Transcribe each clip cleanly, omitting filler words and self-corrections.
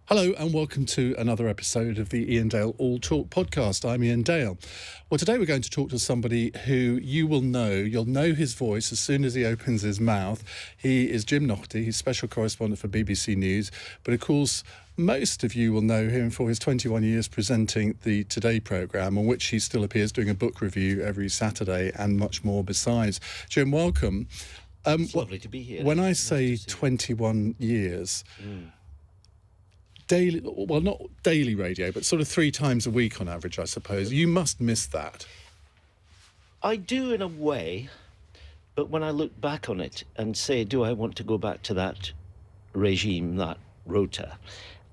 Hello and welcome to another episode of the Iain Dale All Talk podcast. I'm Iain Dale. Well, today we're going to talk to somebody who you will know. You'll know his voice as soon as he opens his mouth. He is James Naughtie. He's special correspondent for BBC News. But of course, most of you will know him for his 21 years presenting the DDay programme, on which he still appears doing a book review every Saturday and much more besides. Jim, welcome. It's lovely to be here. When I say 21 years... Daily, well, not daily radio, but sort of 3 times a week on average, I suppose. You must miss that. I do in a way, but when I look back on it and say, do I want to go back to that regime, that rota,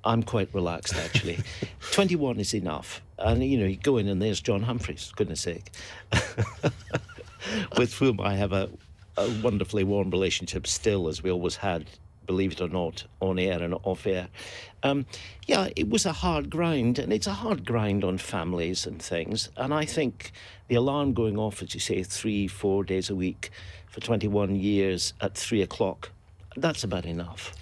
I'm quite relaxed, actually. 21 is enough. And, you go in and there's John Humphreys, goodness sake, with whom I have a wonderfully warm relationship still, as we always had, believe it or not, on air and off air. It was a hard grind, and it's a hard grind on families and things. And I think the alarm going off, as you say, 3-4 days a week for 21 years at 3 o'clock, that's about enough.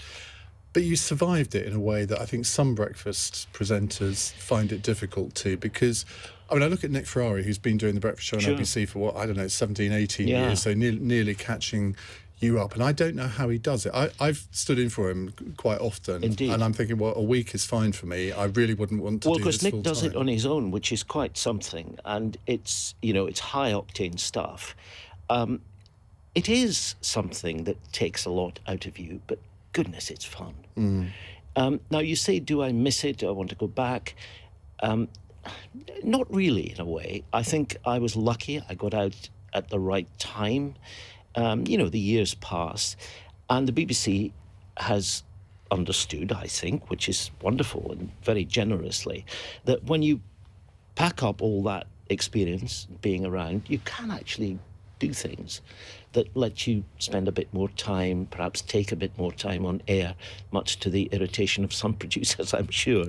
But you survived it in a way that I think some breakfast presenters find it difficult to, because, I look at Nick Ferrari, who's been doing the breakfast show on ABC for, 17, 18 years, so nearly catching you up, and I don't know how he does it. I've stood in for him quite often. Indeed. And I'm thinking, well, a week is fine for me. I really wouldn't want to do this full time. Well, because Nick does it on his own, which is quite something, and it's, it's high-octane stuff. It is something that takes a lot out of you, but goodness, it's fun. Now, you say, do I miss it? Do I want to go back? Not really, in a way. I think I was lucky. I got out at the right time. The years pass, and the BBC has understood, I think, which is wonderful and very generously, that when you pack up all that experience being around, you can actually do things that let you spend a bit more time, perhaps take a bit more time on air, much to the irritation of some producers, I'm sure.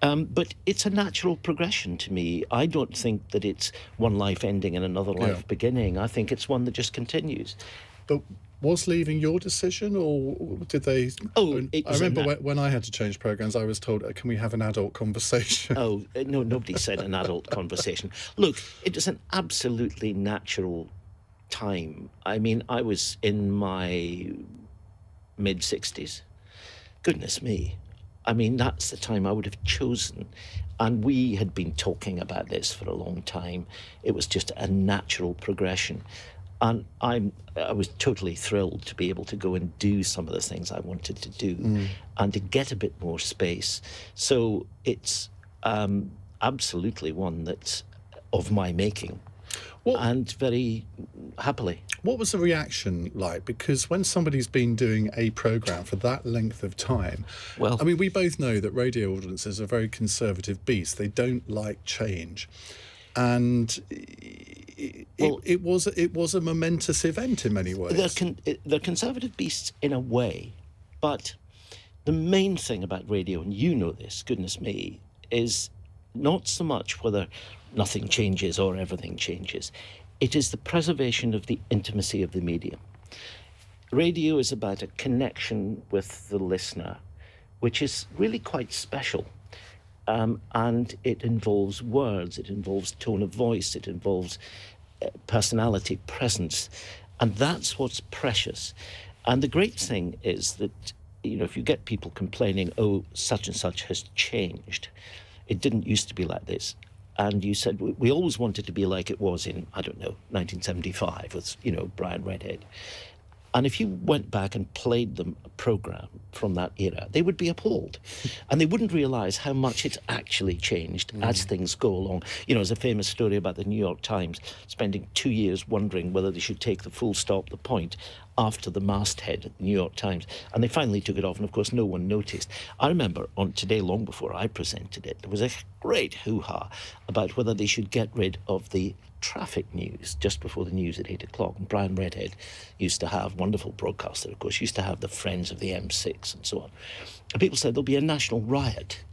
But it's a natural progression to me. I don't think that it's one life ending and another life beginning. I think it's one that just continues. But was leaving your decision, or did they... I remember when I had to change programmes, I was told, can we have an adult conversation? Oh, no, nobody said an adult conversation. Look, it was an absolutely natural time. I was in my mid-60s. Goodness me. That's the time I would have chosen. And we had been talking about this for a long time. It was just a natural progression. And I was totally thrilled to be able to go and do some of the things I wanted to do and to get a bit more space. So it's absolutely one that's of my making. And very happily. What was the reaction like? Because when somebody's been doing a programme for that length of time, we both know that radio audiences are a very conservative beast. They don't like change. And it was a momentous event in many ways. They're conservative beasts in a way, but the main thing about radio, and you know this, goodness me, is not so much whether nothing changes or everything changes. It is the preservation of the intimacy of the medium. Radio is about a connection with the listener, which is really quite special. And it involves words, it involves tone of voice, it involves personality, presence. And that's what's precious. And the great thing is that, if you get people complaining, oh, such and such has changed, it didn't used to be like this. And you said, we always wanted to be like it was in, 1975 with, Brian Redhead. And if you went back and played them a programme from that era, they would be appalled. And they wouldn't realise how much it's actually changed as things go along. There's a famous story about the New York Times spending 2 years wondering whether they should take the full stop, the point, after the masthead at the New York Times. And they finally took it off, and of course no one noticed. I remember on Today, long before I presented it, there was a great hoo-ha about whether they should get rid of the traffic news just before the news at 8 o'clock. And Brian Redhead used to have, wonderful broadcaster, of course, used to have the Friends of the M6 and so on. And people said there'll be a national riot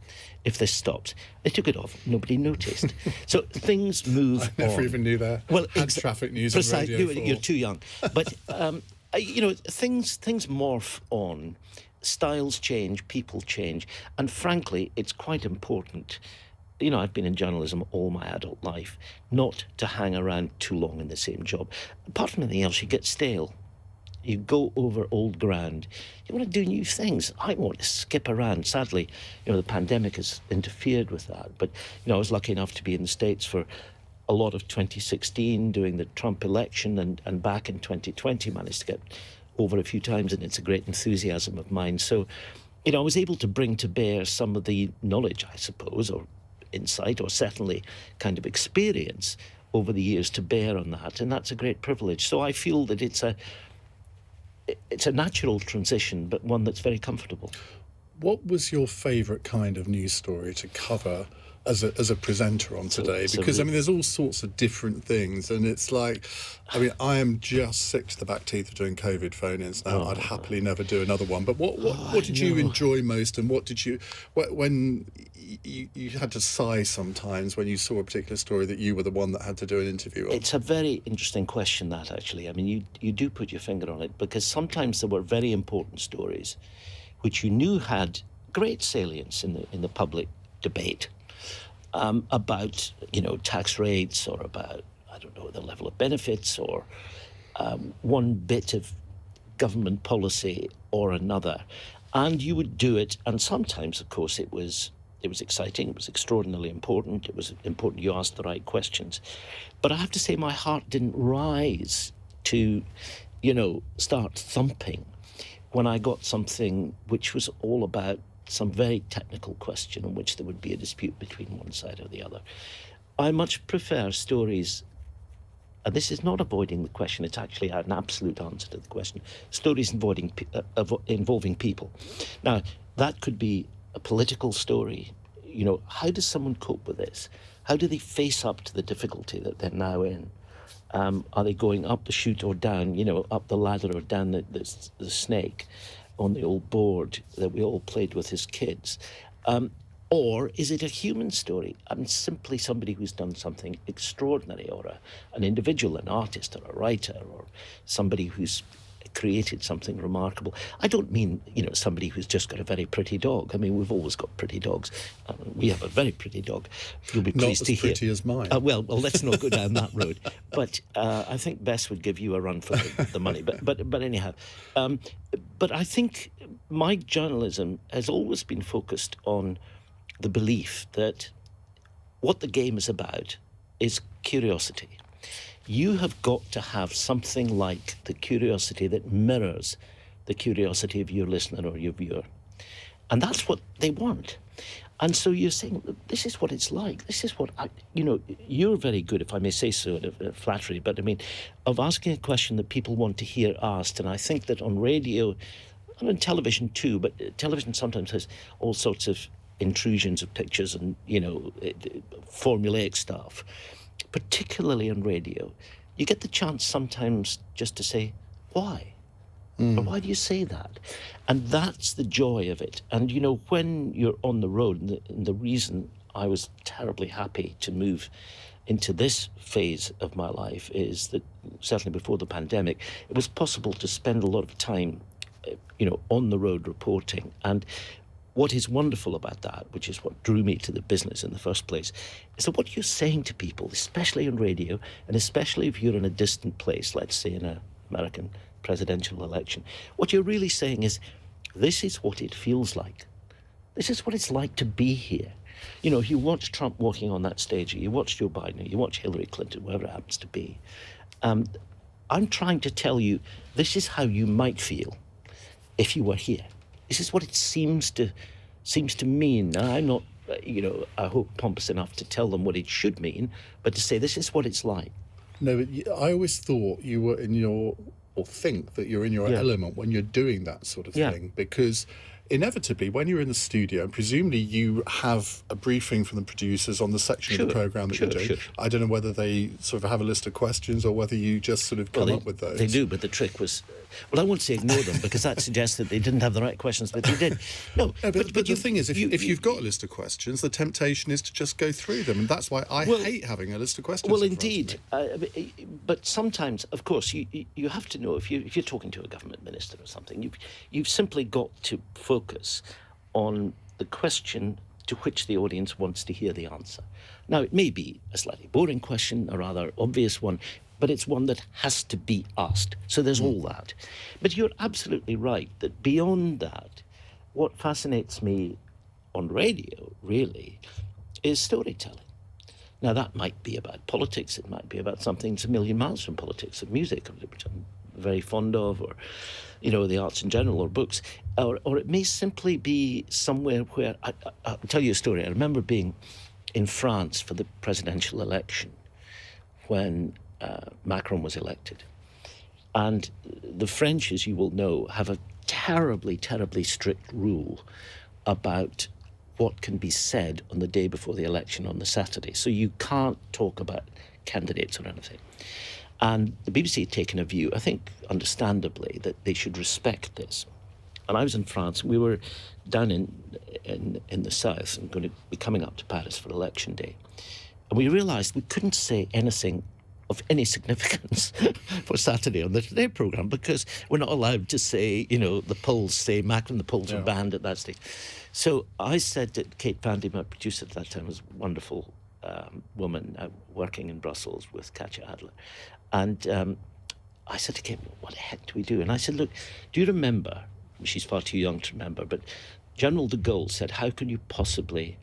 if this stops. They took it off. Nobody noticed. So things move on. I never even knew that. Well, traffic news on Radio 4. You're too young. But, things morph on. styles change, people change, and frankly, it's quite important. You know, I've been in journalism all my adult life, not to hang around too long in the same job. Apart from anything else, you get stale. You go over old ground. You want to do new things. I want to skip around. Sadly, you know, the pandemic has interfered with that. But, you know, I was lucky enough to be in the States for a lot of 2016, doing the Trump election, and back in 2020, managed to get over a few times, and it's a great enthusiasm of mine. So, you know, I was able to bring to bear some of the knowledge, I suppose, or insight, or certainly kind of experience over the years to bear on that, and that's a great privilege. So I feel that it's a natural transition, but one that's very comfortable. What was your favourite kind of news story to cover as a presenter on Today? Because, I mean, there's all sorts of different things, and it's like, I mean, I am just sick to the back teeth of doing COVID phone-ins now. I'd happily never do another one. But what did you enjoy most, and what did you, when you had to sigh sometimes when you saw a particular story that you were the one that had to do an interview on? It's a very interesting question, that, actually. I mean, you do put your finger on it, because sometimes there were very important stories which you knew had great salience in the public debate, about, you know, tax rates, or about, I don't know, the level of benefits, or one bit of government policy or another. And you would do it, and sometimes, of course, it was exciting, it was extraordinarily important, it was important you asked the right questions. But I have to say, my heart didn't rise to, you know, start thumping when I got something which was all about some very technical question in which there would be a dispute between one side or the other. I much prefer stories, and this is not avoiding the question, it's actually an absolute answer to the question, stories involving people. Now, that could be a political story. You know, how does someone cope with this? How do they face up to the difficulty that they're now in? Are they going up the chute or down, you know, up the ladder or down the snake on the old board that we all played with as kids? Or is it a human story? I mean, simply somebody who's done something extraordinary, or an individual, an artist, or a writer, or somebody who's created something remarkable. I don't mean, you know, somebody who's just got a very pretty dog. I mean, we've always got pretty dogs. We have a very pretty dog. You'll be pleased to hear. Not as pretty as mine. Well, let's not go down that road. But I think Bess would give you a run for the money. But anyhow, but I think my journalism has always been focused on the belief that what the game is about is curiosity. You have got to have something like the curiosity that mirrors the curiosity of your listener or your viewer. And that's what they want. And so you're saying, this is what it's like. This is what, you know, you're very good, if I may say so, flattery, but I mean, of asking a question that people want to hear asked. And I think that on radio, and on television too, but television sometimes has all sorts of intrusions of pictures and, you know, formulaic stuff. Particularly on radio, you get the chance sometimes just to say, why? Or why do you say that? And that's the joy of it. And, you know, when you're on the road, and the reason I was terribly happy to move into this phase of my life is that, certainly before the pandemic, it was possible to spend a lot of time, you know, on the road reporting. And what is wonderful about that, which is what drew me to the business in the first place, is that what you're saying to people, especially on radio, and especially if you're in a distant place, let's say in an American presidential election, what you're really saying is, this is what it feels like. This is what it's like to be here. You know, if you watch Trump walking on that stage, or you watch Joe Biden, or you watch Hillary Clinton, whoever it happens to be, I'm trying to tell you, this is how you might feel if you were here. This is what it seems to mean. Now, I'm not, you know, I hope pompous enough to tell them what it should mean, but to say this is what it's like. No, but I always thought you were in your, or think that you're in your element when you're doing that sort of thing, because inevitably when you're in the studio, and presumably you have a briefing from the producers on the section of the programme that you're doing. I don't know whether they sort of have a list of questions or whether you just sort of come up with those. They do, but the trick was, Well, I won't say ignore them, because that suggests that they didn't have the right questions, but they did. No, but the thing is, if you've got a list of questions, the temptation is to just go through them, and that's why I hate having a list of questions. Well, indeed, but sometimes, of course, you have to know, if you're talking to a government minister or something, you've simply got to focus on the question to which the audience wants to hear the answer. Now, it may be a slightly boring question, a rather obvious one, but it's one that has to be asked. So there's all that. But you're absolutely right that beyond that, what fascinates me on radio, really, is storytelling. Now, that might be about politics. It might be about something that's a million miles from politics, or music, which I'm very fond of, or, the arts in general, or books. Or it may simply be somewhere where... I'll tell you a story. I remember being in France for the presidential election when Macron was elected. And the French, as you will know, have a terribly, terribly strict rule about what can be said on the day before the election on the Saturday. So you can't talk about candidates or anything. And the BBC had taken a view, I think understandably, that they should respect this. And I was in France. We were down in the south and going to be coming up to Paris for election day. And we realised we couldn't say anything of any significance for Saturday on the Today programme, because we're not allowed to say, the polls say Macron, the polls are banned at that stage. So I said that Kate Pandy, my producer at that time, was a wonderful woman working in Brussels with Katja Adler. And I said to Kate, what the heck do we do? And I said, look, do you remember, she's far too young to remember, but General de Gaulle said, how can you possibly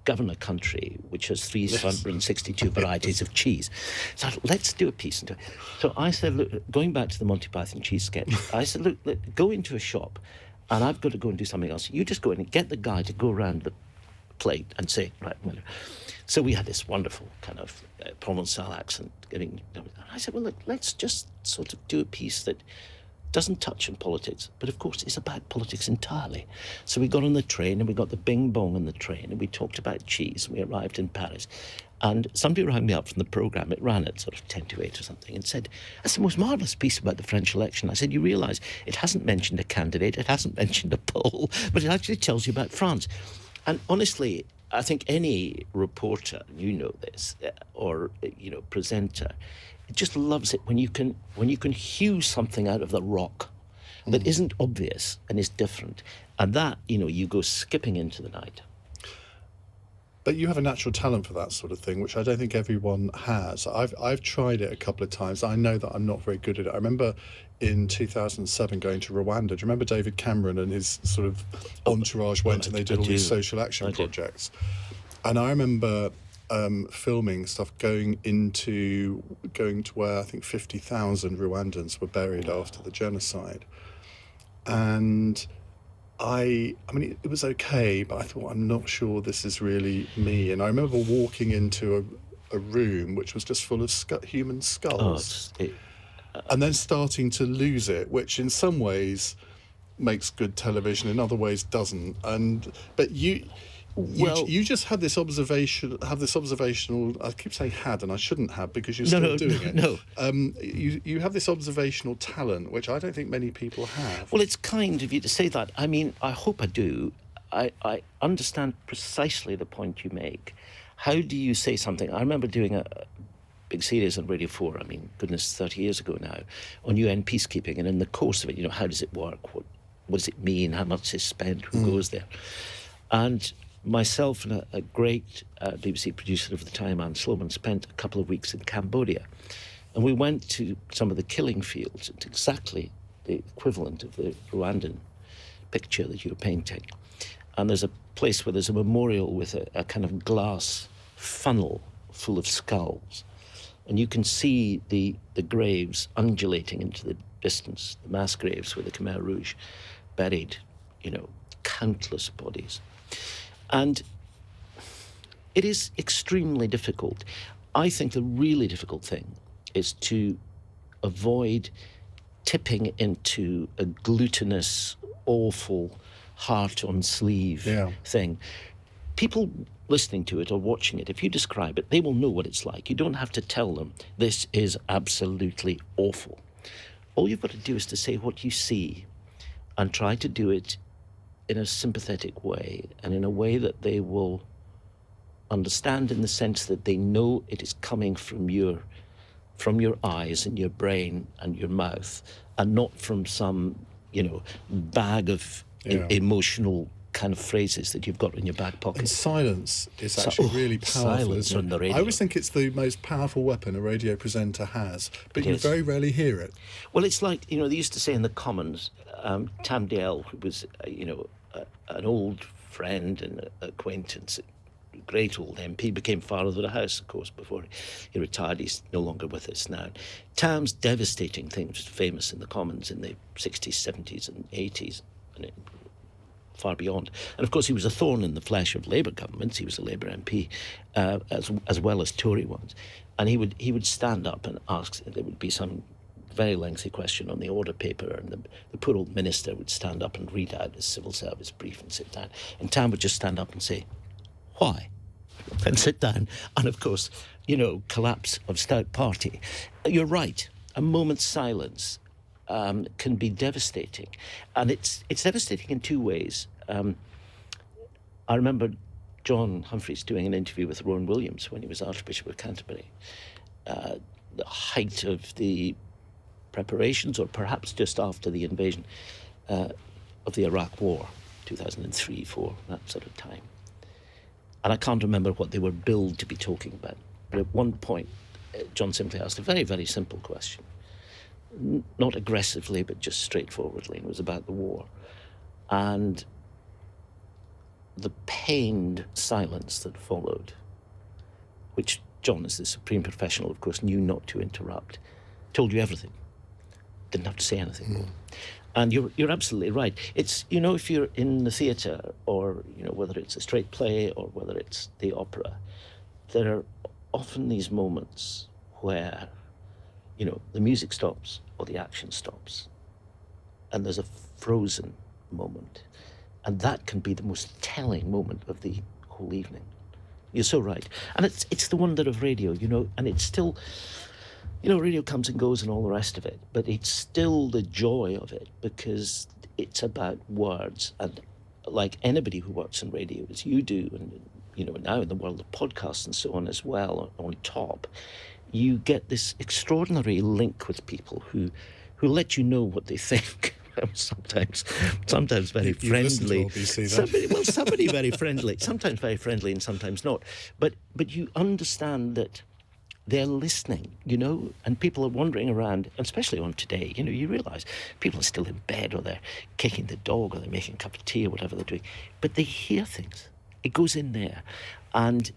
govern a country which has 362 varieties of cheese? So I thought, let's do a piece into it. So I said, look, going back to the Monty Python cheese sketch, I said, look, go into a shop and I've got to go and do something else. You just go in and get the guy to go around the plate and say, right, well. So we had this wonderful kind of Provençal accent getting, and I said, well, look, let's just sort of do a piece that doesn't touch on politics, but of course it's about politics entirely. So we got on the train and we got the bing bong on the train and we talked about cheese and we arrived in Paris. And somebody rang me up from the programme, it ran at sort of 10 to 8 or something, and said, that's the most marvellous piece about the French election. I said, you realise it hasn't mentioned a candidate, it hasn't mentioned a poll, but it actually tells you about France. And honestly, I think any reporter, you know this, or presenter, just loves it when you can hew something out of the rock that isn't obvious and is different, and that you go skipping into the night. But you have a natural talent for that sort of thing, which I don't think everyone has. I've tried it a couple of times. I know that I'm not very good at it. I remember in 2007 going to Rwanda. Do you remember David Cameron and his sort of entourage went and they did all these social action projects? And I remember filming stuff going to where I think 50,000 Rwandans were buried after the genocide. And I mean, it was okay, but I thought, I'm not sure this is really me. And I remember walking into a room which was just full of human skulls. And then starting to lose it, which in some ways makes good television, in other ways doesn't. But you just had this observational. I keep saying had, and I shouldn't have, because you're still doing it. No. You have this observational talent, which I don't think many people have. Well, it's kind of you to say that. I mean, I hope I do. I understand precisely the point you make. How do you say something? I remember doing a big series on Radio 4, 30 years ago now, on UN peacekeeping, and in the course of it, how does it work? What does it mean? How much is spent? Who goes there? And myself and a great BBC producer of the time, Anne Sloman, spent a couple of weeks in Cambodia. And we went to some of the killing fields. It's exactly the equivalent of the Rwandan picture that you were painting. And there's a place where there's a memorial with a kind of glass funnel full of skulls. And you can see the graves undulating into the distance, the mass graves where the Khmer Rouge buried, countless bodies. And it is extremely difficult. I think the really difficult thing is to avoid tipping into a glutinous, awful, heart-on-sleeve thing. People listening to it or watching it, if you describe it, they will know what it's like. You don't have to tell them, this is absolutely awful. All you've got to do is to say what you see and try to do it in a sympathetic way and in a way that they will understand, in the sense that they know it is coming from your eyes and your brain and your mouth, and not from some, bag of emotional kind of phrases that you've got in your back pocket. And silence is actually really powerful. Silence on the radio. I always think it's the most powerful weapon a radio presenter has, but It you is. very rarely hear it. Well, it's like, they used to say in the Commons, Tam Dale, who was, an old friend and acquaintance, a great old MP, became Father of the House, of course, before he retired. He's no longer with us now. Tam's devastating thing was famous in the Commons in the 60s, 70s and 80s, and far beyond. And of course, he was a thorn in the flesh of Labour governments. He was a Labour MP, as well as Tory ones. And he would stand up and ask. There would be some very lengthy question on the order paper, and the poor old minister would stand up and read out his civil service brief and sit down. And Tam would just stand up and say, "Why?" and sit down. And of course, collapse of stout party. You're right. A moment's silence can be devastating, and it's devastating in two ways. I remember John Humphreys doing an interview with Rowan Williams when he was Archbishop of Canterbury. The height of the preparations, or perhaps just after the invasion of the Iraq War, 2003, 4, that sort of time. And I can't remember what they were billed to be talking about. But at one point, John simply asked a very, very simple question. Not aggressively, but just straightforwardly. And it was about the war. And the pained silence that followed, which John, as the supreme professional, of course, knew not to interrupt, told you everything. Didn't have to say anything more. And you're absolutely right. It's, if you're in the theatre, or, whether it's a straight play or whether it's the opera, there are often these moments where, the music stops or the action stops, and there's a frozen moment. And that can be the most telling moment of the whole evening. You're so right. And it's the wonder of radio, and it's still... radio comes and goes and all the rest of it, but it's still the joy of it, because it's about words. And like anybody who works in radio, as you do, and, now in the world of podcasts and so on as well, on top, you get this extraordinary link with people who let you know what they think. Sometimes very friendly. Somebody very friendly. Sometimes very friendly and sometimes not. But you understand that they're listening, and people are wandering around, especially on today, you realise people are still in bed, or they're kicking the dog, or they're making a cup of tea, or whatever they're doing. But they hear things. It goes in there. And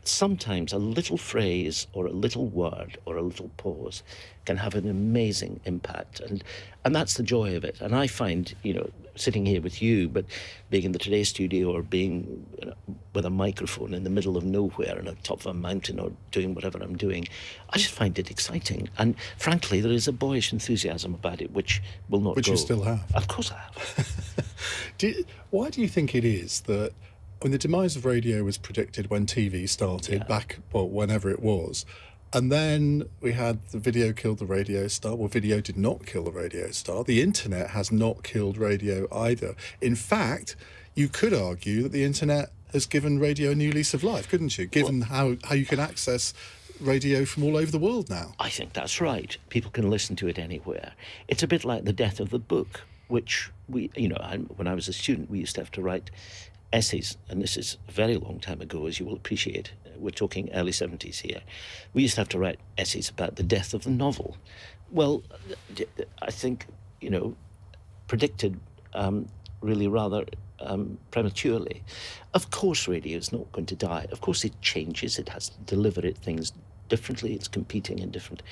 sometimes a little phrase or a little word or a little pause can have an amazing impact. And that's the joy of it. And I find, sitting here with you, but being in the Today studio, or being with a microphone in the middle of nowhere on the top of a mountain, or doing whatever I'm doing, I just find it exciting. And frankly, there is a boyish enthusiasm about it which will not go. Which you still have. Of course I have. Why do you think it is that when the demise of radio was predicted when TV started, whenever it was, and then we had the video killed the radio star? Well, video did not kill the radio star. The internet has not killed radio either. In fact, you could argue that the internet has given radio a new lease of life, couldn't you? Given how you can access radio from all over the world now. I think that's right. People can listen to it anywhere. It's a bit like the death of the book, which we, when I was a student, we used to have to write essays, and this is a very long time ago, as you will appreciate. We're talking early 70s here. We used to have to write essays about the death of the novel. Well, I think, predicted really rather prematurely. Of course, radio is not going to die. Of course, it changes. It has to deliver things differently. It's competing in different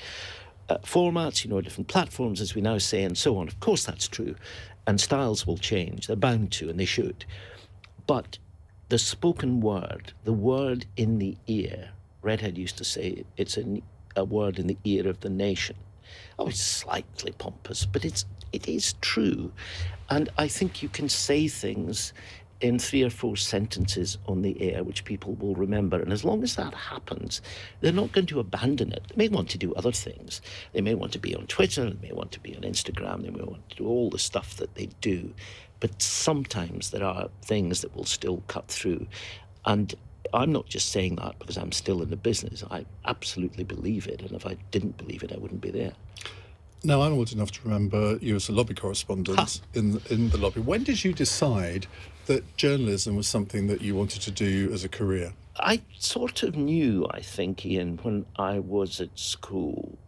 formats, different platforms, as we now say, and so on. Of course, that's true. And styles will change. They're bound to, and they should. But the spoken word, the word in the ear, Radiohead used to say it's a word in the ear of the nation. Oh, it's slightly pompous, but it is true. And I think you can say things in 3 or 4 sentences on the air, which people will remember. And as long as that happens, they're not going to abandon it. They may want to do other things. They may want to be on Twitter, they may want to be on Instagram, they may want to do all the stuff that they do. But sometimes there are things that will still cut through. And I'm not just saying that because I'm still in the business. I absolutely believe it. And if I didn't believe it, I wouldn't be there. Now, I'm old enough to remember you as a lobby correspondent in the lobby. When did you decide that journalism was something that you wanted to do as a career? I sort of knew, I think, Iain, when I was at school,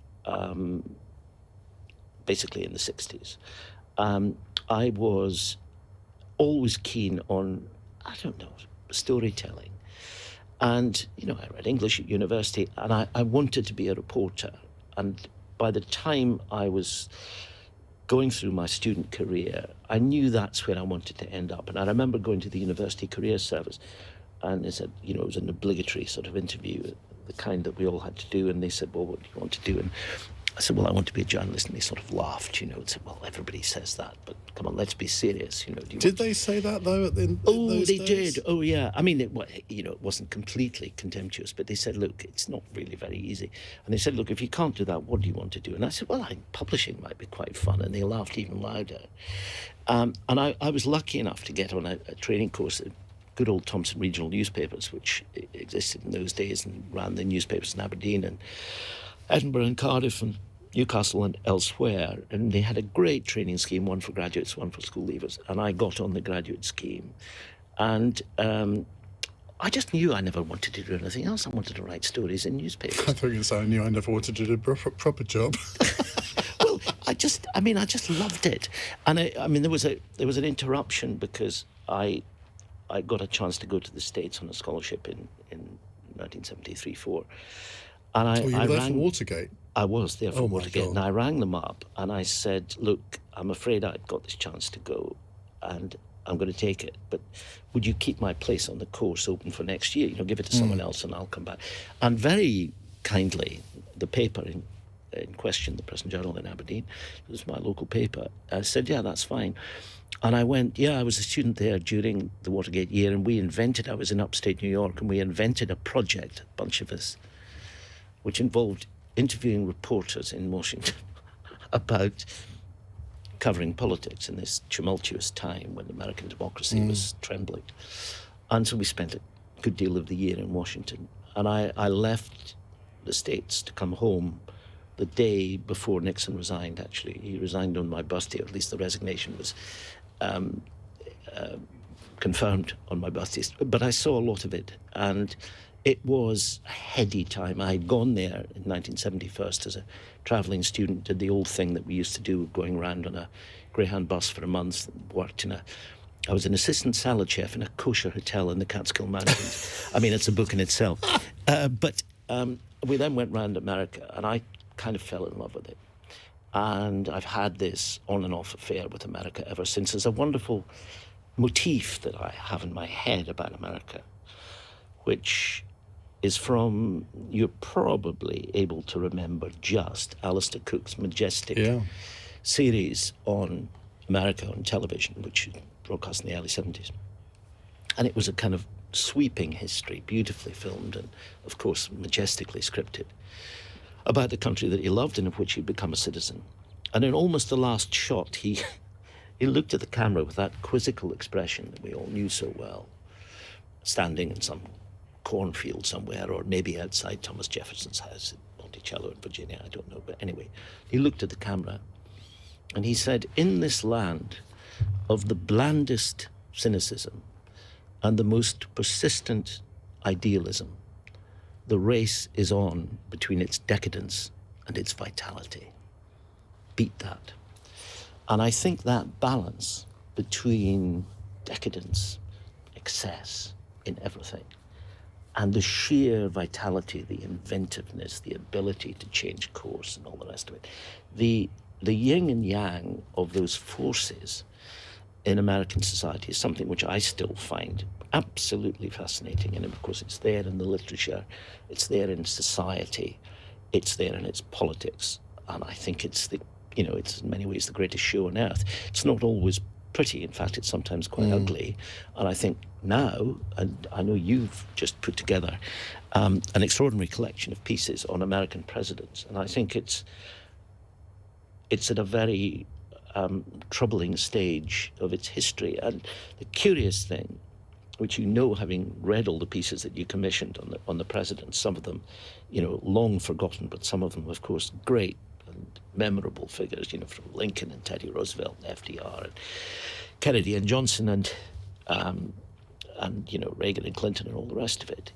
basically in the 60s. I was always keen on, I don't know, storytelling. And, I read English at university, and I wanted to be a reporter. And by the time I was going through my student career, I knew that's where I wanted to end up. And I remember going to the university career service, and they said, it was an obligatory sort of interview, the kind that we all had to do. And they said, well, what do you want to do? And I said, well, I want to be a journalist. And they sort of laughed, and said, well, everybody says that, but come on, let's be serious. Did they say that, though, in those they days? did. Oh, yeah. I mean, it wasn't completely contemptuous, but they said, look, it's not really very easy. And they said, look, if you can't do that, what do you want to do? And I said, well, publishing might be quite fun. And they laughed even louder. And I was lucky enough to get on a training course at good old Thomson Regional Newspapers, which existed in those days and ran the newspapers in Aberdeen and Edinburgh and Cardiff and Newcastle and elsewhere. And they had a great training scheme, one for graduates, one for school leavers. And I got on the graduate scheme. And I just knew I never wanted to do anything else. I wanted to write stories in newspapers. I thought you said I knew I never wanted to do a proper job. Well, I just loved it. And there was an interruption because I got a chance to go to the States on a scholarship in 1973-4. And I were you there for Watergate? I was there for Watergate, God. and I rang them up and I said, look, I'm afraid I've got this chance to go and I'm going to take it, but would you keep my place on the course open for next year? Give it to someone else and I'll come back. And very kindly, the paper in question, the Press and Journal in Aberdeen, it was my local paper, said, yeah, that's fine. And I went, I was a student there during the Watergate year, and I was in upstate New York, and we invented a project, a bunch of us, which involved interviewing reporters in Washington about covering politics in this tumultuous time when American democracy was trembling. And so we spent a good deal of the year in Washington. And I left the States to come home the day before Nixon resigned, actually. He resigned on my birthday, or at least the resignation was confirmed on my birthday. But I saw a lot of it. And it was a heady time. I had gone there in 1970 first as a travelling student, did the old thing that we used to do, going around on a Greyhound bus for a month, worked I was an assistant salad chef in a kosher hotel in the Catskill Mountains. I mean, it's a book in itself. But we then went round America, and I kind of fell in love with it. And I've had this on and off affair with America ever since. There's a wonderful motif that I have in my head about America, which is from, you're probably able to remember just Alistair Cook's majestic series on America on television, which broadcast in the early 70s. And it was a kind of sweeping history, beautifully filmed and, of course, majestically scripted, about the country that he loved and of which he'd become a citizen. And in almost the last shot, he looked at the camera with that quizzical expression that we all knew so well, standing in some cornfield somewhere, or maybe outside Thomas Jefferson's house in Monticello in Virginia, I don't know. But anyway, he looked at the camera and he said, in this land of the blandest cynicism and the most persistent idealism, the race is on between its decadence and its vitality. Beat that. And I think that balance between decadence, excess in everything, and the sheer vitality, the inventiveness, the ability to change course and all the rest of it, the yin and yang of those forces in American society is something which I still find absolutely fascinating. And of course, it's there in the literature, it's there in society, it's there in its politics. And I think it's it's in many ways the greatest show on earth. It's not always pretty. In fact, it's sometimes quite ugly. And I think now, and I know you've just put together an extraordinary collection of pieces on American presidents, and I think it's at a very troubling stage of its history. And the curious thing, which you know, having read all the pieces that you commissioned on the presidents, some of them, long forgotten, but some of them, of course, great and memorable figures, from Lincoln and Teddy Roosevelt and FDR and Kennedy and Johnson and Reagan and Clinton and all the rest of it.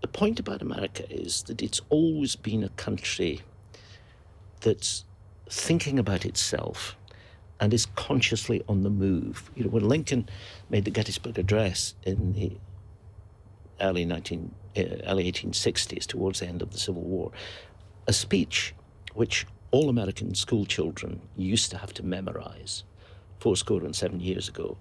The point about America is that it's always been a country that's thinking about itself and is consciously on the move. When Lincoln made the Gettysburg Address in the early 1860s, towards the end of the Civil War, a speech which all American school children used to have to memorize 77 years ago.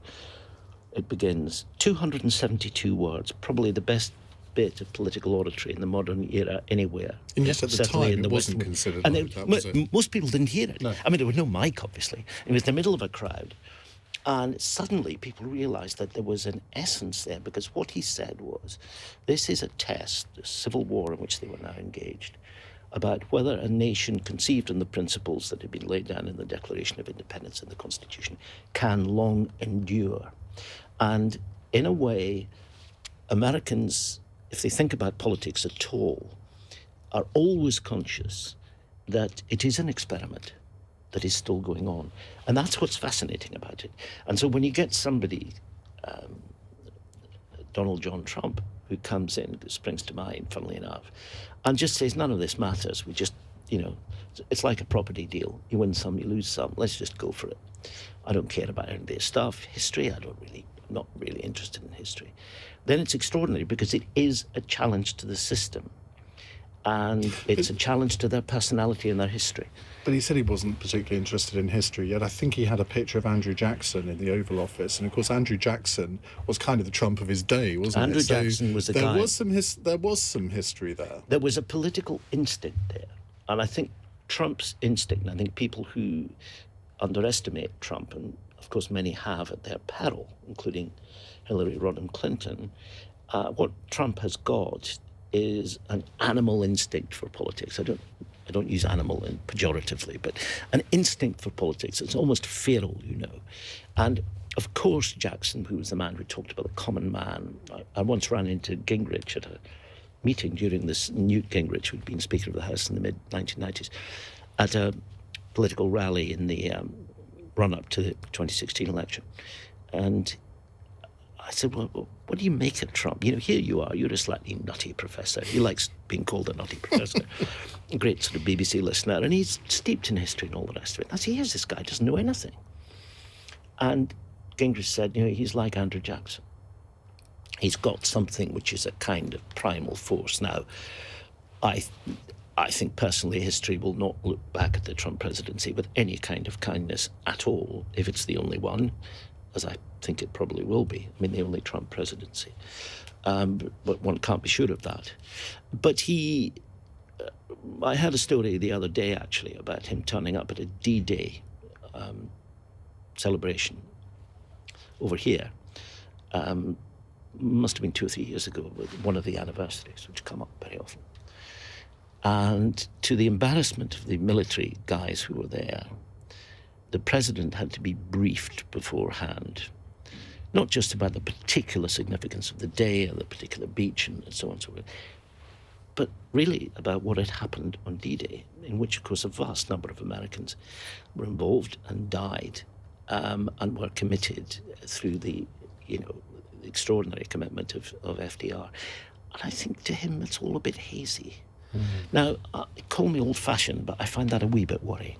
It begins 272 words, probably the best bit of political oratory in the modern era anywhere. And yet at the time it wasn't considered like that, was it? Most people didn't hear it. No. I mean, there was no mic, obviously. It was in the middle of a crowd. And suddenly people realised that there was an essence there, because what he said was, this is a test, the civil war in which they were now engaged, about whether a nation conceived on the principles that had been laid down in the Declaration of Independence and the Constitution can long endure. And in a way, Americans, if they think about politics at all, are always conscious that it is an experiment that is still going on. And that's what's fascinating about it. And so when you get somebody, Donald John Trump, who comes in, springs to mind, funnily enough, and just says, none of this matters. We just, it's like a property deal. You win some, you lose some. Let's just go for it. I don't care about any of this stuff. History, I'm not really interested in history. Then it's extraordinary because it is a challenge to the system. And it's a challenge to their personality and their history. But he said he wasn't particularly interested in history, yet I think he had a picture of Andrew Jackson in the Oval Office. And of course, Andrew Jackson was kind of the Trump of his day, wasn't Andrew it? Jackson was the there guy. There was some history there. There was a political instinct there. And I think Trump's instinct, and I think people who underestimate Trump, and of course many have at their peril, including Hillary Rodham Clinton, what Trump has got is an animal instinct for politics. I don't use animal in pejoratively, but an instinct for politics. It's almost feral, And of course, Jackson, who was the man who talked about the common man, I once ran into Gingrich at a meeting during this, Newt Gingrich, who'd been Speaker of the House in the mid-1990s, at a political rally in the run-up to the 2016 election. And I said, well, what do you make of Trump? Here you are, you're a slightly nutty professor. He likes being called a nutty professor. A great sort of BBC listener. And he's steeped in history and all the rest of it. I said, here's this guy, doesn't know anything. And Gingrich said, he's like Andrew Jackson. He's got something which is a kind of primal force. Now, I think personally history will not look back at the Trump presidency with any kind of kindness at all, if it's the only one, as I think it probably will be. I mean, the only Trump presidency. But one can't be sure of that. But I had a story the other day, actually, about him turning up at a DDay celebration over here. Must have been 2 or 3 years ago, with one of the anniversaries, which come up very often. And to the embarrassment of the military guys who were there, the president had to be briefed beforehand, not just about the particular significance of the day or the particular beach and so on and so forth, but really about what had happened on D-Day, in which, of course, a vast number of Americans were involved and died, and were committed through the, extraordinary commitment of FDR. And I think to him it's all a bit hazy. Mm. Now, call me old-fashioned, but I find that a wee bit worrying.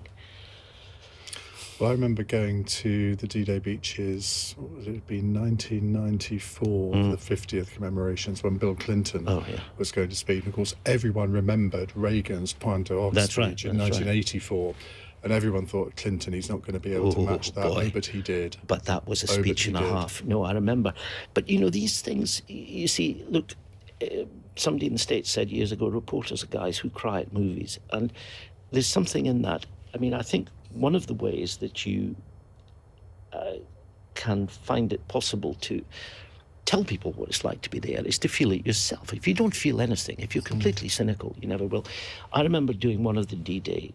Well, I remember going to the DDay Beaches, what would it be, 1994, the 50th commemorations, when Bill Clinton was going to speak. And of course, everyone remembered Reagan's Point au Hoc speech in 1984. Right. And everyone thought, Clinton, he's not going to be able to match that. Oh, but he did. But that was a speech and a half. No, I remember. But, these things, you see, look, somebody in the States said years ago, reporters are guys who cry at movies. And there's something in that. I mean, I think one of the ways that you can find it possible to tell people what it's like to be there is to feel it yourself. If you don't feel anything, if you're completely cynical, you never will. I remember doing one of the D-Day,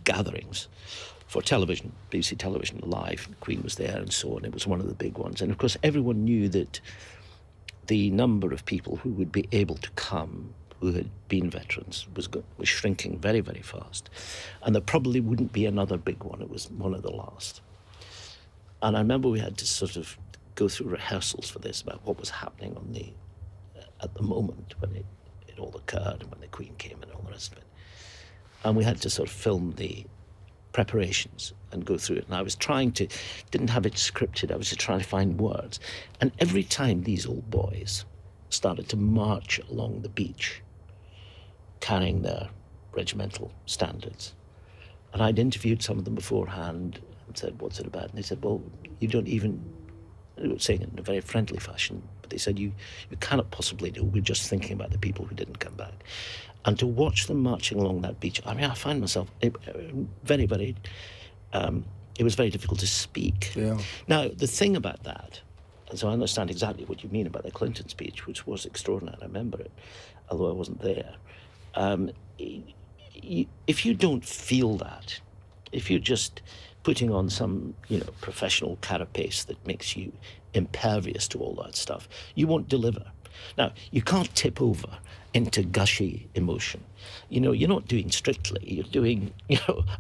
gatherings for television, BBC Television Live. The Queen was there and so on. It was one of the big ones. And of course, everyone knew that the number of people who would be able to come who had been veterans was shrinking very, very fast. And there probably wouldn't be another big one. It was one of the last. And I remember we had to sort of go through rehearsals for this about what was happening on at the moment when it all occurred and when the Queen came and all the rest of it. And we had to sort of film the preparations and go through it. And I was didn't have it scripted, I was just trying to find words. And every time these old boys started to march along the beach, carrying their regimental standards, and I'd interviewed some of them beforehand and said, what's it about? And they said, well, you don't even, they were saying it in a very friendly fashion, but they said, you cannot possibly know, we're just thinking about the people who didn't come back. And to watch them marching along that beach, I mean, I find myself very, very, it was very difficult to speak. Yeah. Now, the thing about that, and so I understand exactly what you mean about the Clinton speech, which was extraordinary, I remember it, although I wasn't there. If you don't feel that, if you're just putting on some, professional carapace that makes you impervious to all that stuff, you won't deliver. Now, you can't tip over into gushy emotion. You're not doing Strictly, you're doing,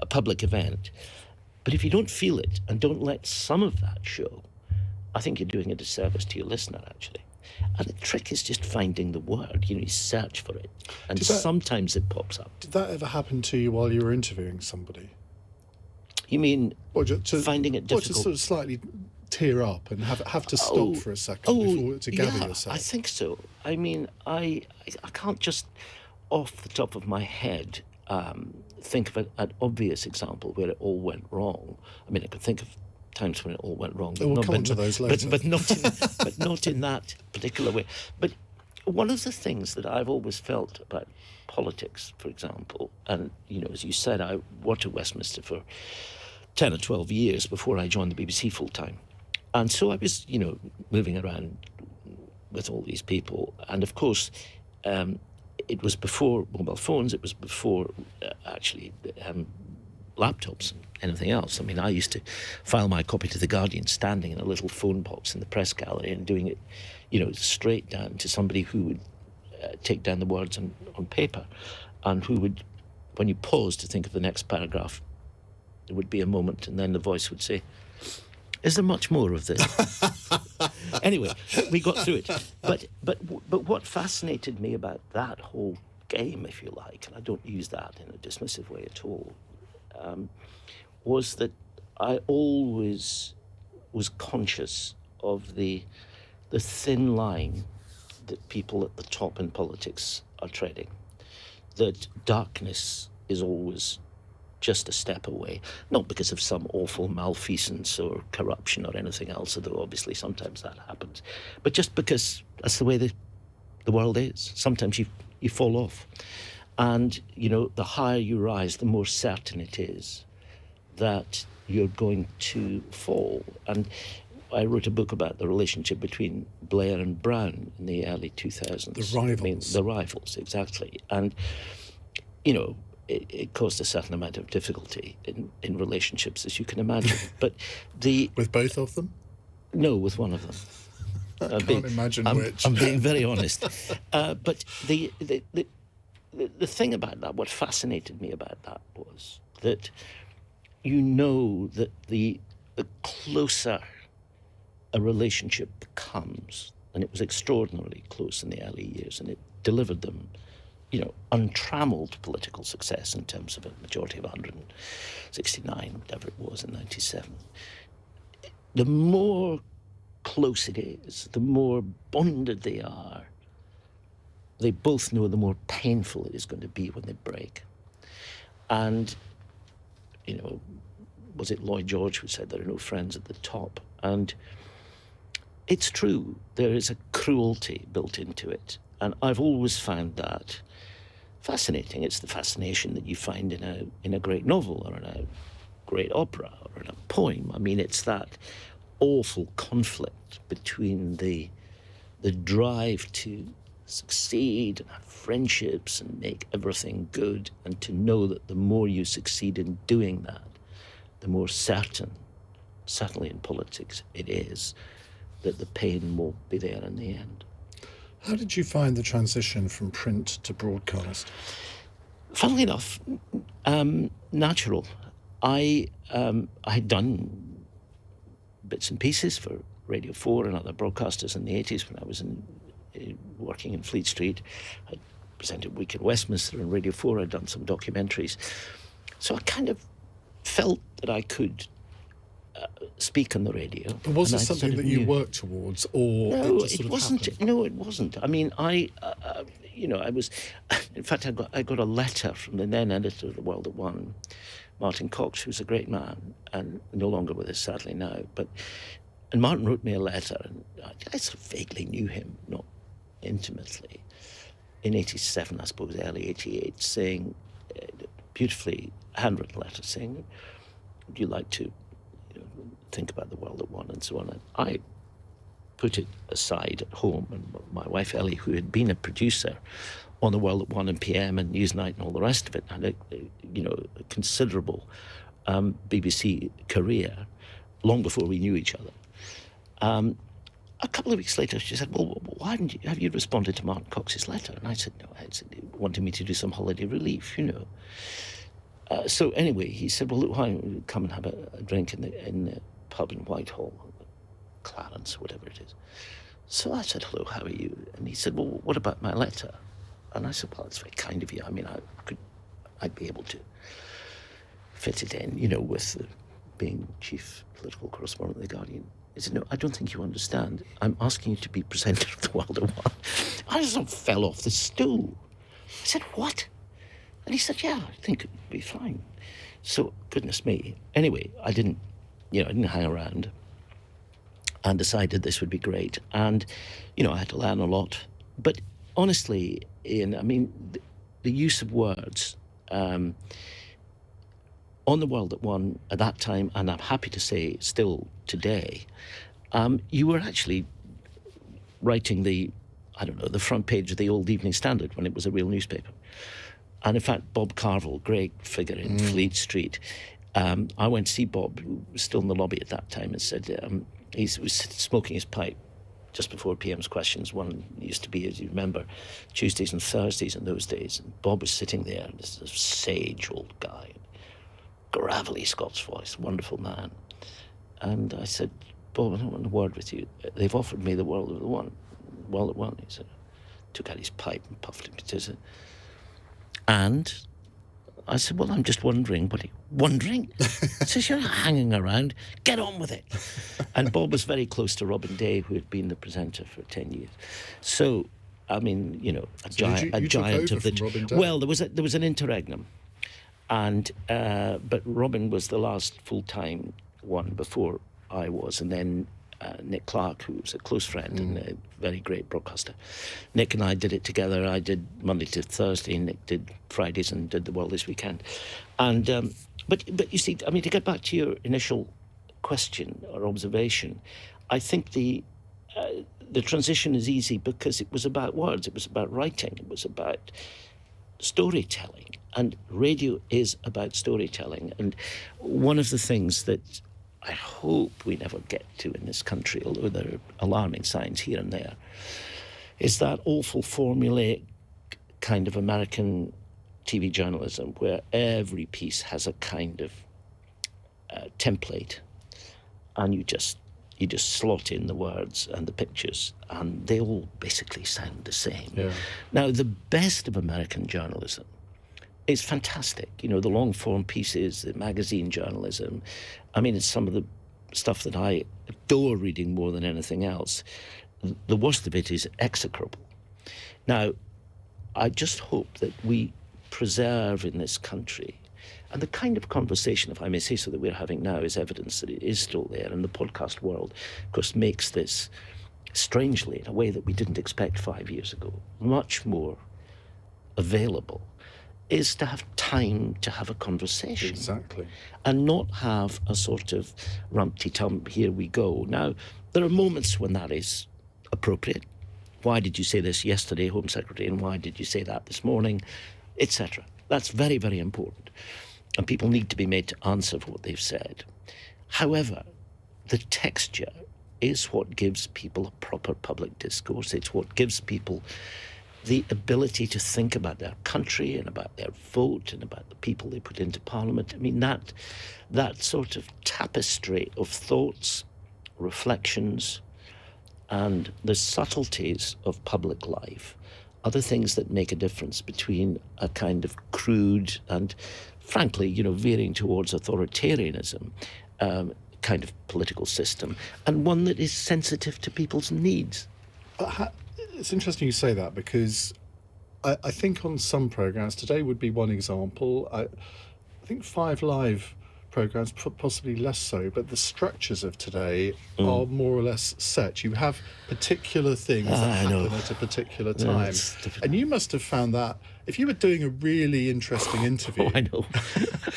a public event. But if you don't feel it and don't let some of that show, I think you're doing a disservice to your listener, actually. And the trick is just finding the word. You search for it. And sometimes it pops up. Did that ever happen to you while you were interviewing somebody? You mean finding it difficult? Or to sort of slightly tear up and have to stop for a second to gather yourself? I think so. I mean, I can't just off the top of my head think of an obvious example where it all went wrong. I mean, I could think of times when it all went wrong. We'll come on to those later. But not in that particular way. But one of the things that I've always felt about politics, for example, and, as you said, I worked at Westminster for 10 or 12 years before I joined the BBC full-time. And so I was, moving around with all these people. And, of course, it was before mobile phones. It was before, laptops and anything else. I mean, I used to file my copy to The Guardian standing in a little phone box in the press gallery and doing it, straight down to somebody who would take down the words on paper and who would, when you pause to think of the next paragraph, there would be a moment and then the voice would say, is there much more of this? Anyway, we got through it. But what fascinated me about that whole game, if you like, and I don't use that in a dismissive way at all, was that I always was conscious of the thin line that people at the top in politics are treading. That darkness is always just a step away, not because of some awful malfeasance or corruption or anything else, although obviously sometimes that happens, but just because that's the way the world is. Sometimes you fall off. And, the higher you rise, the more certain it is that you're going to fall. And I wrote a book about the relationship between Blair and Brown in the early 2000s. The rivals. The rivals, exactly. And, it caused a certain amount of difficulty in relationships, as you can imagine. But With both of them? No, with one of them. I can't imagine which. I'm being very honest. But the thing about that, what fascinated me about that was that that the closer a relationship becomes, and it was extraordinarily close in the early years, and it delivered them, untrammeled political success in terms of a majority of 169, whatever it was in 97. The more close it is, the more bonded they are, they both know the more painful it is going to be when they break. And, was it Lloyd George who said there are no friends at the top? And it's true, there is a cruelty built into it. And I've always found that fascinating. It's the fascination that you find in a great novel or in a great opera or in a poem. I mean, it's that awful conflict between the drive to succeed and have friendships and make everything good, and to know that the more you succeed in doing that, the more certain, certainly in politics, it is that the pain won't be there in the end. How did you find the transition from print to broadcast? Funnily enough, natural. I had done bits and pieces for Radio 4 and other broadcasters in the 80s when I was working in Fleet Street. I presented Week at Westminster and Radio 4. I'd done some documentaries. So I kind of felt that I could speak on the radio. But was it something that you worked towards, or no, it just sort of wasn't. happened? No, it wasn't. I mean, I was. In fact, I got a letter from the then editor of the World at One, Martin Cox, who's a great man and no longer with us sadly now. And Martin wrote me a letter, and I sort of vaguely knew him, not intimately, in '87, I suppose, early '88, saying, beautifully handwritten letter saying, "Would you like to think about the World at One," and so on. And I put it aside at home, and my wife Ellie, who had been a producer on the World at One and PM and Newsnight and all the rest of it, had a considerable BBC career long before we knew each other. A couple of weeks later, she said, "Well, why have you responded to Martin Cox's letter?" And I said, "No, I said he wanted me to do some holiday relief, So anyway, he said, "Well, look, why don't you come and have a drink in the pub in Whitehall, Clarence, whatever it is." So I said, "Hello, how are you?" And he said, "Well, what about my letter?" And I said, "Well, it's very kind of you. I mean, I'd be able to fit it in, with being chief political correspondent of The Guardian." He said, "No, I don't think you understand. I'm asking you to be presenter of the World at One." I just sort of fell off the stool. I said, "What?" And he said, "Yeah, I think it'd be fine." So, goodness me. Anyway, I didn't hang around and decided this would be great. And, I had to learn a lot. But honestly, Iain, I mean, the use of words on the World at One at that time, and I'm happy to say still today, you were actually writing the front page of the old Evening Standard when it was a real newspaper. And in fact, Bob Carville, great figure in Fleet Street, I went to see Bob, who was still in the lobby at that time, and said he was smoking his pipe just before PM's Questions. One used to be, as you remember, Tuesdays and Thursdays in those days. And Bob was sitting there, and this is a sage old guy, gravelly Scots voice, wonderful man. And I said, "Bob, I don't want a word with you. They've offered me the World at One." He said, took out his pipe and puffed it. And I said, "Well, I'm just wondering." Wondering? He says, "You're not hanging around. Get on with it." And Bob was very close to Robin Day, who had been the presenter for 10 years. So, I mean, a giant of the... Robin Day? Well, there was an interregnum. And but Robin was the last full-time one before I was. And then Nick Clark, who was a close friend and a very great broadcaster. Nick and I did it together. I did Monday to Thursday, and Nick did Fridays and did The World This Weekend. And but you see, I mean, to get back to your initial question or observation, I think the transition is easy because it was about words, it was about writing, it was about storytelling, and radio is about storytelling. And one of the things that I hope we never get to in this country, although there are alarming signs here and there, is that awful formulaic kind of American TV journalism where every piece has a kind of template, and you just slot in the words and the pictures, and they all basically sound the same. Yeah. Now, the best of American journalism is fantastic. The long-form pieces, the magazine journalism. I mean, it's some of the stuff that I adore reading more than anything else. The worst of it is execrable. Now, I just hope that we preserve in this country, and the kind of conversation, if I may say so, that we're having now is evidence that it is still there, and the podcast world, of course, makes this, strangely, in a way that we didn't expect 5 years ago, much more available. is to have time to have a conversation. Exactly. And not have a sort of rumpty-tump, here we go. Now, there are moments when that is appropriate. Why did you say this yesterday, Home Secretary, and why did you say that this morning, etc. That's very, very important. And people need to be made to answer for what they've said. However, the texture is what gives people a proper public discourse. It's what gives people the ability to think about their country and about their vote and about the people they put into Parliament. I mean, that sort of tapestry of thoughts, reflections, and the subtleties of public life are the things that make a difference between a kind of crude and, frankly, veering towards authoritarianism kind of political system, and one that is sensitive to people's needs. It's interesting you say that, because I think on some programmes, today would be one example. I think 5 Live programmes, possibly less so, but the structures of today are more or less set. You have particular things that happen at a particular time. And you must have found that, if you were doing a really interesting interview... I know.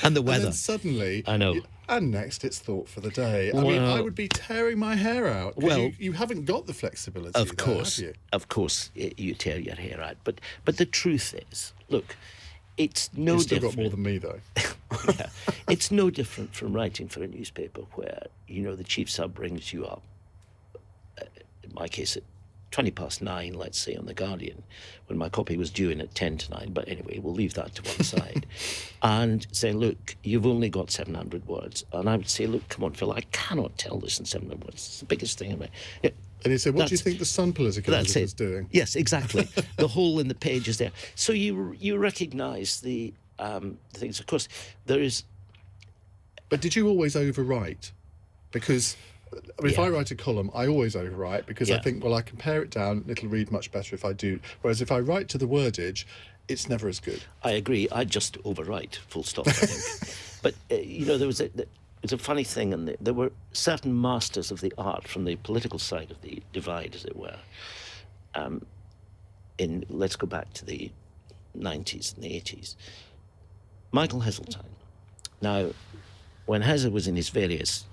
And the weather. And then suddenly... I know. And next, it's thought for the day. I mean, I would be tearing my hair out. Well, you haven't got the flexibility. Of course, have you? Of course, you tear your hair out. But the truth is, look, it's no You've still different. got more than me, though. Yeah, it's no different from writing for a newspaper where the chief sub rings you up. In my case, at 9:20, let's say, on The Guardian, when my copy was due in at 9:10. But anyway, we'll leave that to one side. And saying, look, you've only got 700 words. And I would say, look, come on, Phil, I cannot tell this in 700 words. It's the biggest thing in my... Yeah, and he said, what do you think the Sun political editor is doing? Yes, exactly. The hole in the page is there. So you recognise the things. Of course, there is... But did you always overwrite? Because... if I write a column, I always overwrite, because I think, well, I can pare it down, it'll read much better if I do. Whereas if I write to the wordage, it's never as good. I agree. I just overwrite, full stop, I think. But, there was a funny thing, and there were certain masters of the art from the political side of the divide, as it were. Let's go back to the 90s and the 80s. Michael Heseltine. Now, when Heze was in his various...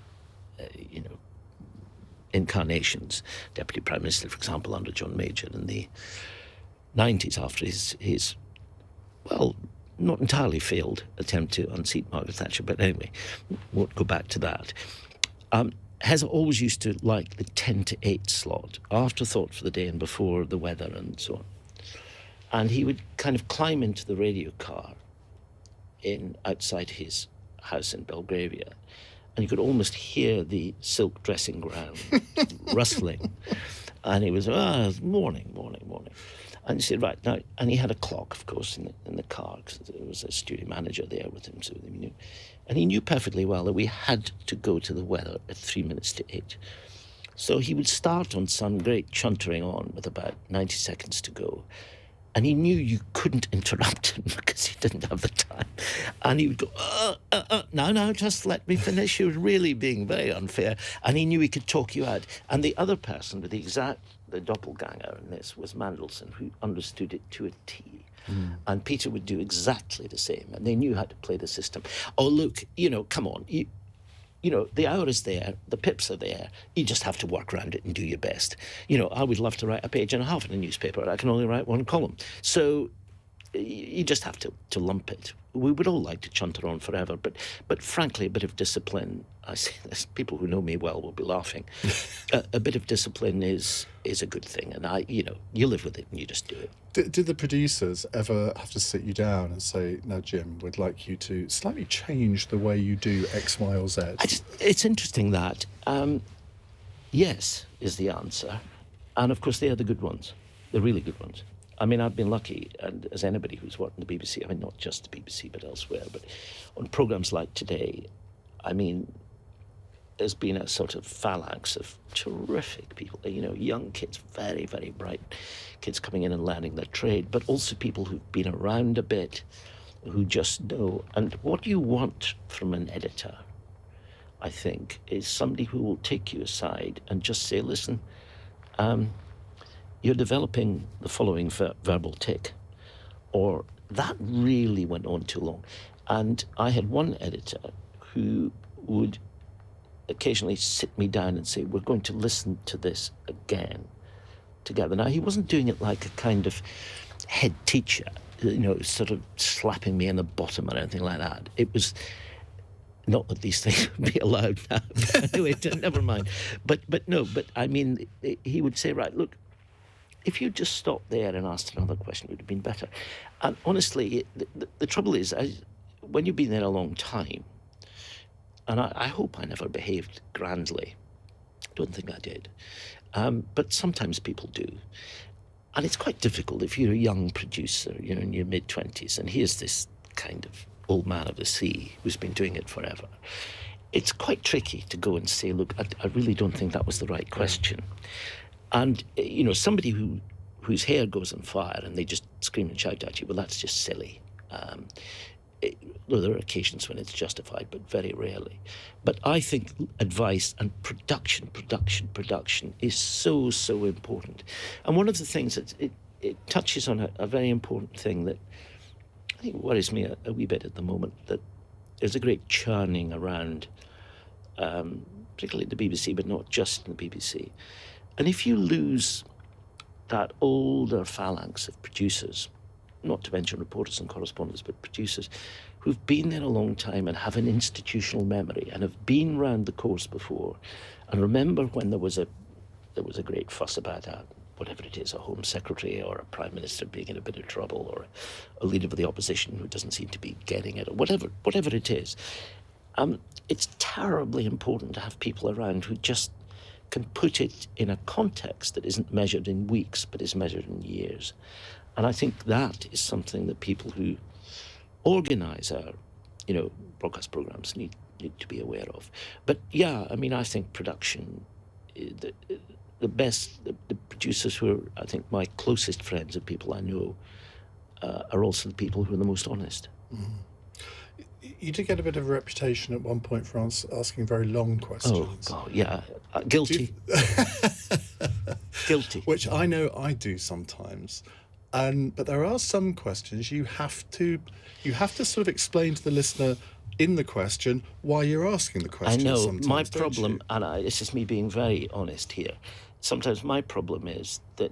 incarnations, Deputy Prime Minister, for example, under John Major in the 90s, after his well, not entirely failed attempt to unseat Margaret Thatcher, but anyway, won't go back to that. Heze always used to like the 10 to 8 slot, afterthought for the day and before the weather and so on. And he would kind of climb into the radio car outside his house in Belgravia, and you could almost hear the silk dressing gown rustling. And he was, morning. And he said, right, now, and he had a clock, of course, in the car, because there was a studio manager there with him, so he knew. And he knew perfectly well that we had to go to the weather at 3 minutes to 8. So he would start on some great chuntering on with about 90 seconds to go. And he knew you couldn't interrupt him because he didn't have the time. And he would go, no, just let me finish. You're really being very unfair. And he knew he could talk you out. And the other person with the doppelganger in this was Mandelson, who understood it to a T. And Peter would do exactly the same. And they knew how to play the system. Oh, look, come on. The hour is there, the pips are there, you just have to work around it and do your best. I would love to write a page and a half in a newspaper, I can only write one column. So you just have to lump it. We would all like to chunter on forever, but frankly, a bit of discipline, I say this, people who know me well will be laughing, a bit of discipline is a good thing, and you live with it and you just do it. Did the producers ever have to sit you down and say, now, Jim, we'd like you to slightly change the way you do X, Y, or Z? It's interesting that. Yes, is the answer. And, of course, they are the good ones, the really good ones. I mean, I've been lucky, and as anybody who's worked in the BBC, I mean, not just the BBC, but elsewhere, but on programmes like Today, I mean, there's been a sort of phalanx of terrific people, young kids, very, very bright kids coming in and learning their trade, but also people who've been around a bit, who just know. And what you want from an editor, I think, is somebody who will take you aside and just say, listen, you're developing the following verbal tic, or that really went on too long. And I had one editor who would occasionally sit me down and say, we're going to listen to this again together. Now, he wasn't doing it like a kind of head teacher, sort of slapping me in the bottom or anything like that. It was, not that these things would be allowed now. Anyway, never mind. But I mean, he would say, right, look, if you just stopped there and asked another question, it would have been better. And honestly, the trouble is, when you've been there a long time, and I hope I never behaved grandly. Don't think I did. But sometimes people do. And it's quite difficult if you're a young producer, in your mid-20s, and here's this kind of old man of the sea who's been doing it forever. It's quite tricky to go and say, look, I really don't think that was the right question. And, somebody whose hair goes on fire and they just scream and shout at you, well, that's just silly. Though there are occasions when it's justified, but very rarely. But I think advice and production is so, so important. And one of the things that it touches on a very important thing that I think worries me a wee bit at the moment, that there's a great churning around, particularly at the BBC, but not just in the BBC. And if you lose that older phalanx of producers, not to mention reporters and correspondents, but producers who've been there a long time and have an institutional memory and have been round the course before and remember when there was a great fuss about whatever it is, a Home Secretary or a Prime Minister being in a bit of trouble, or a leader of the opposition who doesn't seem to be getting it, or whatever it is. It's terribly important to have people around who just can put it in a context that isn't measured in weeks, but is measured in years. And I think that is something that people who organise our, broadcast programmes need to be aware of. But yeah, I mean, I think production, the producers who are, I think, my closest friends and people I know, are also the people who are the most honest. Mm. You did get a bit of a reputation at one point for asking very long questions. Oh, God, yeah. Guilty. Guilty. Which I know I do sometimes. But there are some questions you have to sort of explain to the listener in the question why you're asking the question. I know. Sometimes, my problem, and it's just me being very honest here, sometimes my problem is that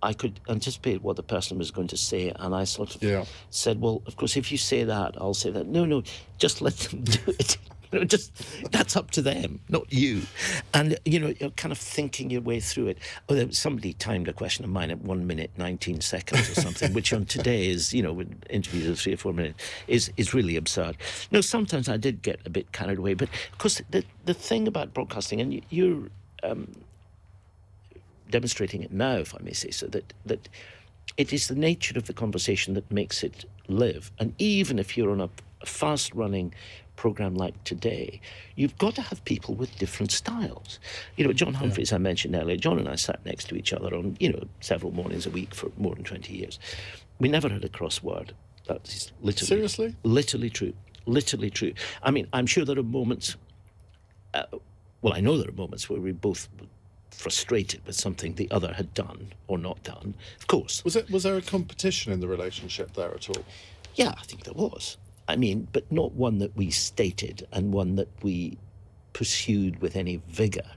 I could anticipate what the person was going to say, and I sort of said, well, of course, if you say that, I'll say that. No, just let them do it. That's up to them, not you. And, you're kind of thinking your way through it. Somebody timed a question of mine at 1 minute, 19 seconds or something, which on today is, with interviews of 3 or 4 minutes, is really absurd. No, sometimes I did get a bit carried away, but of course, the thing about broadcasting, and you're demonstrating it now, if I may say so, that it is the nature of the conversation that makes it live. And even if you're on a fast-running programme like today, you've got to have people with different styles. John Humphreys, I mentioned earlier, John and I sat next to each other on, several mornings a week for more than 20 years. We never had a crossword. That is literally... Seriously? Literally true. Literally true. I mean, I'm sure there are moments... I know there are moments where we both... frustrated with something the other had done or not done, of course. Was there a competition in the relationship there at all? Yeah, I think there was. I mean, but not one that we stated and one that we pursued with any vigour.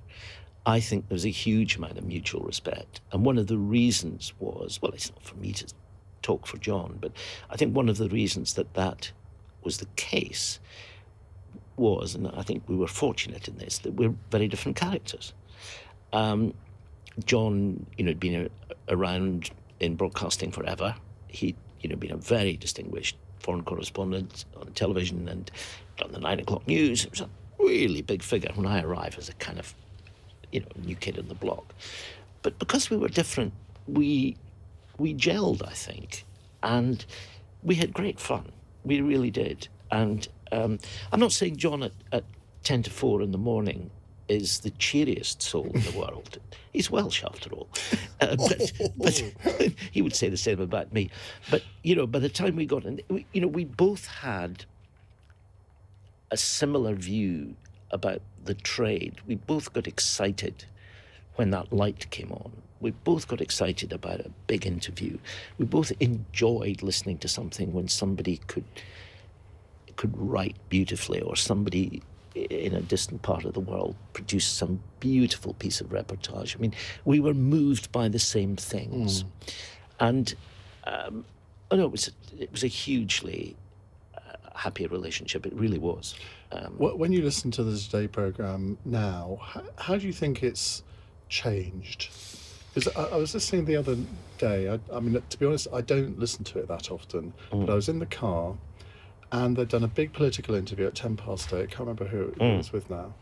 I think there was a huge amount of mutual respect. And one of the reasons was, well, it's not for me to talk for John, but I think one of the reasons that was the case was, and I think we were fortunate in this, that we're very different characters. John, had been around in broadcasting forever. He'd, been a very distinguished foreign correspondent on television and done the 9 o'clock news. It was a really big figure when I arrived as a kind of, new kid on the block. But because we were different, we gelled, I think, and we had great fun. We really did. And I'm not saying John at 10 to 4 in the morning is the cheeriest soul in the world. He's Welsh, after all. But he would say the same about me. But, by the time we got in, we both had a similar view about the trade. We both got excited when that light came on. We both got excited about a big interview. We both enjoyed listening to something when somebody could write beautifully, or somebody in a distant part of the world produced some beautiful piece of reportage. I mean, we were moved by the same things. And it was a hugely happy relationship. It really was. When you listen to the DDay programme now, how do you think it's changed? Because I was listening the other day. I mean, to be honest, I don't listen to it that often, but I was in the car, and they'd done a big political interview at 8:10. I can't remember who it was with now.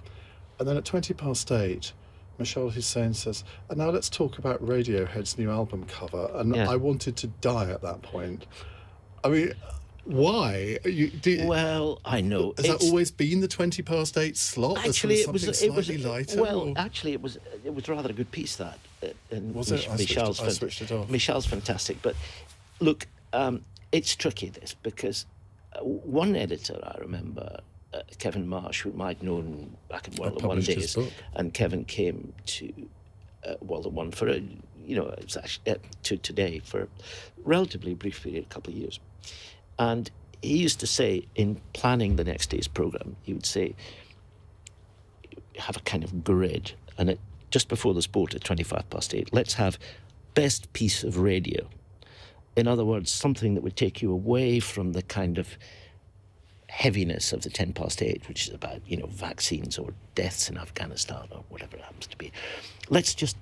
And then at 8:20, Michelle Hussein says, and now let's talk about Radiohead's new album cover. And I wanted to die at that point. I mean, why? Well, I know. Has that always been the 8:20 slot? Actually, it was slightly lighter. Well, actually, it was rather a good piece, that. And was it? I switched it off. Michelle's fantastic, but look, it's tricky, this, because one editor I remember, Kevin Marsh, whom I'd known back in World at One days, and Kevin came to World at One for it was actually to DDay for a relatively brief period, a couple of years. And he used to say, in planning the next day's programme, he would say, have a kind of grid, and just before the sport at 8:25, let's have best piece of radio. In other words, something that would take you away from the kind of heaviness of the 8:10, which is about, vaccines or deaths in Afghanistan or whatever it happens to be. Let's just,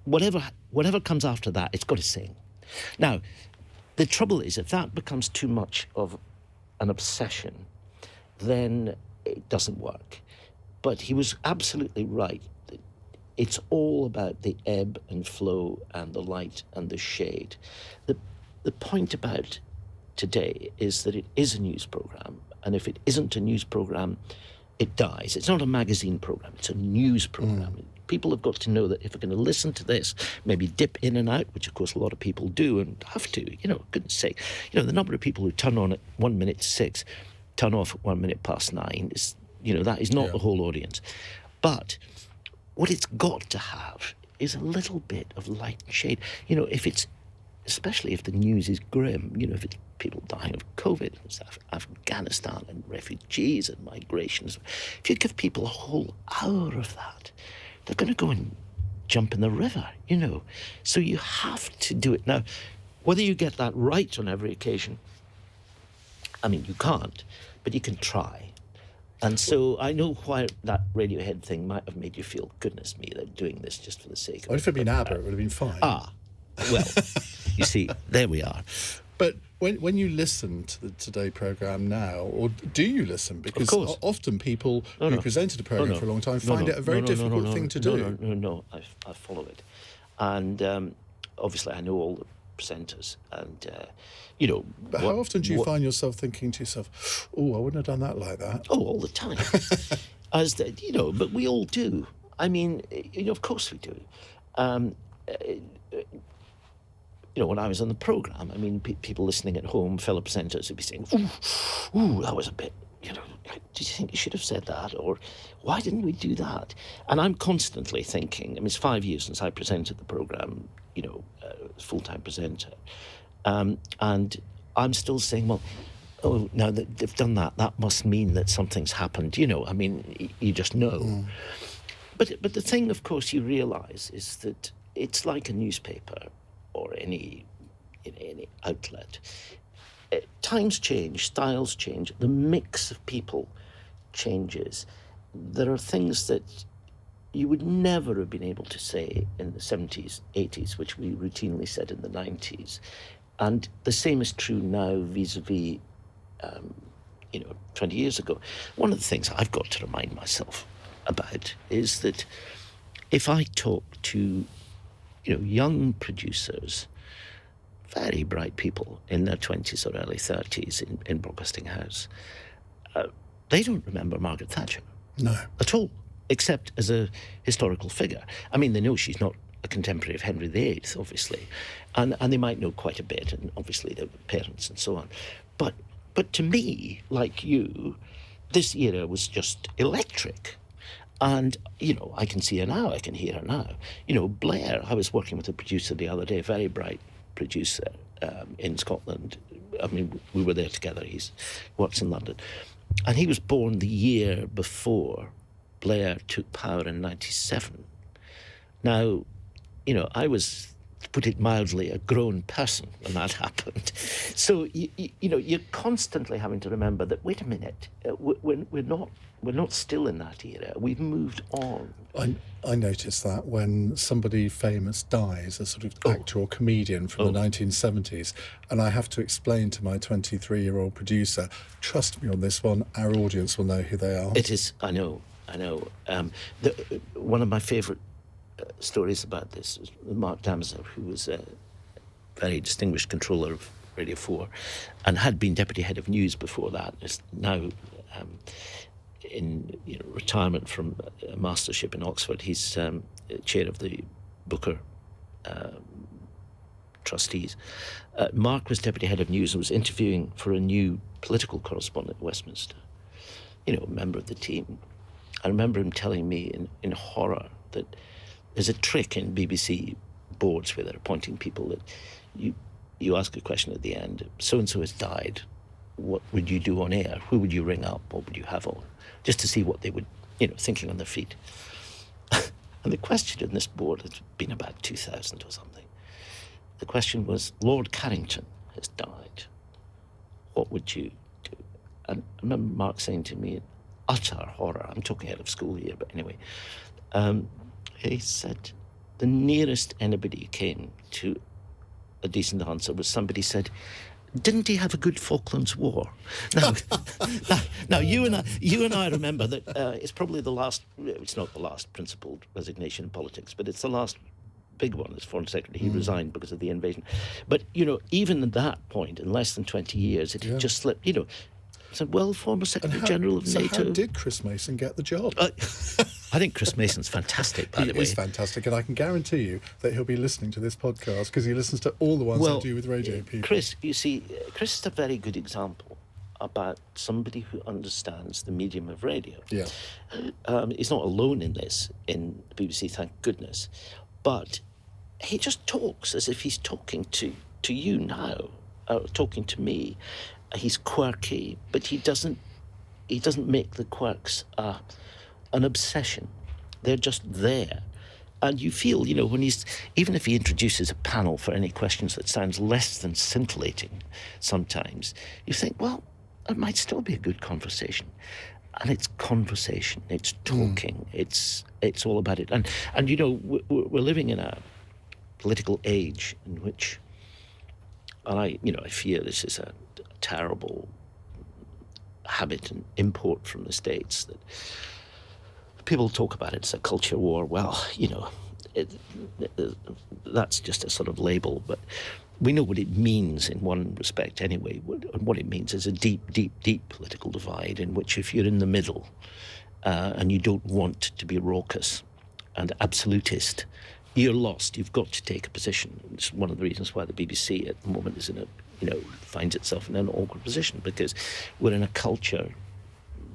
whatever comes after that, it's got to sing. Now, the trouble is, if that becomes too much of an obsession, then it doesn't work. But he was absolutely right. It's all about the ebb and flow and the light and the shade. The point about DDay is that it is a news programme, and if it isn't a news programme, it dies. It's not a magazine programme, it's a news programme. People have got to know that if they're going to listen to this, maybe dip in and out, which of course a lot of people do and have to, goodness sake. The number of people who turn on at 6:01, turn off at 9:01 is, that is not the whole audience. But what it's got to have is a little bit of light and shade. If it's, especially if the news is grim, if it's people dying of COVID and stuff, Afghanistan and refugees and migrations, if you give people a whole hour of that, they're going to go and jump in the river, So you have to do it. Now, whether you get that right on every occasion, I mean, you can't, but you can try. And so I know why that Radiohead thing might have made you feel, goodness me, they're doing this just for the sake of it. Well, if it had been ABBA, it would have been fine. Well, you see, there we are. But when you listen to the DDay programme now, or do you listen? Because often people who presented a programme for a long time find it a very difficult thing to do. No, I follow it. And obviously I know all the presenters, and, But how often do you find yourself thinking to yourself, oh, I wouldn't have done that like that? Oh, all the time. But we all do. I mean, of course we do. When I was on the programme, I mean, people listening at home, fellow presenters would be saying, ooh, that was a bit, do you think you should have said that? Or why didn't we do that? And I'm constantly thinking, I mean, it's 5 years since I presented the programme, full-time presenter. And I'm still saying, well, now that they've done that, that must mean that something's happened. I mean, you just know. But the thing, of course, you realise is that it's like a newspaper or any outlet. Times change, styles change, the mix of people changes. There are things that you would never have been able to say in the 70s, 80s, which we routinely said in the 90s. And the same is true now vis-a-vis, 20 years ago. One of the things I've got to remind myself about is that if I talk to young producers, very bright people in their 20s or early 30s in Broadcasting House, they don't remember Margaret Thatcher. No. At all, except as a historical figure. I mean, they know she's not a contemporary of Henry VIII, obviously, and they might know quite a bit, and obviously their parents and so on. But to me, like you, this era was just electric. And, I can see her now, I can hear her now. Blair, I was working with a producer the other day, a very bright producer in Scotland. I mean, we were there together. He works in London. And he was born the year before Blair took power in 97. Now, I was, to put it mildly, a grown person when that happened. So, you're constantly having to remember that, wait a minute, we're not still in that era. We've moved on. I noticed that when somebody famous dies, a sort of actor or comedian from the 1970s, and I have to explain to my 23-year-old producer, trust me on this one, our audience will know who they are. It is, I know. One of my favourite stories about this is Mark Damser, who was a very distinguished controller of Radio 4 and had been deputy head of news before that, is now in retirement from a mastership in Oxford. He's chair of the Booker trustees. Mark was deputy head of news and was interviewing for a new political correspondent at Westminster, a member of the team. I remember him telling me in horror that there's a trick in BBC boards where they're appointing people that you ask a question at the end, so-and-so has died, what would you do on air? Who would you ring up? What would you have on? Just to see what they would, thinking on their feet. And the question in this board had been about 2000 or something. The question was, Lord Carrington has died. What would you do? And I remember Mark saying to me, in utter horror, I'm talking out of school here, but anyway, he said the nearest anybody came to a decent answer was somebody said, didn't he have a good Falklands War? Now you and I remember that it's probably the last, it's not the last principled resignation in politics, but it's the last big one as Foreign Secretary. He resigned because of the invasion. But, even at that point, in less than 20 years, it had just slipped, said, well, former Secretary General of NATO. How did Chris Mason get the job? I think Chris Mason's fantastic, by the way. He is fantastic, and I can guarantee you that he'll be listening to this podcast because he listens to all the ones I do with radio people. Chris, you see, Chris is a very good example about somebody who understands the medium of radio. Yeah. He's not alone in this, in the BBC, thank goodness, but he just talks as if he's talking to you now, talking to me. He's quirky, but he doesn't make the quirks an obsession. They're just there. And you feel, when even if he introduces a panel for any questions that sounds less than scintillating sometimes, you think, well, it might still be a good conversation. And it's conversation, it's talking, it's all about it. And we're living in a political age in which, and I fear this is a terrible habit and import from the States, that people talk about it as a culture war. Well, that's just a sort of label, but we know what it means in one respect anyway. What it means is a deep, deep, deep political divide in which if you're in the middle and you don't want to be raucous and absolutist, you're lost. You've got to take a position. It's one of the reasons why the BBC at the moment is finds itself in an awkward position, because we're in a culture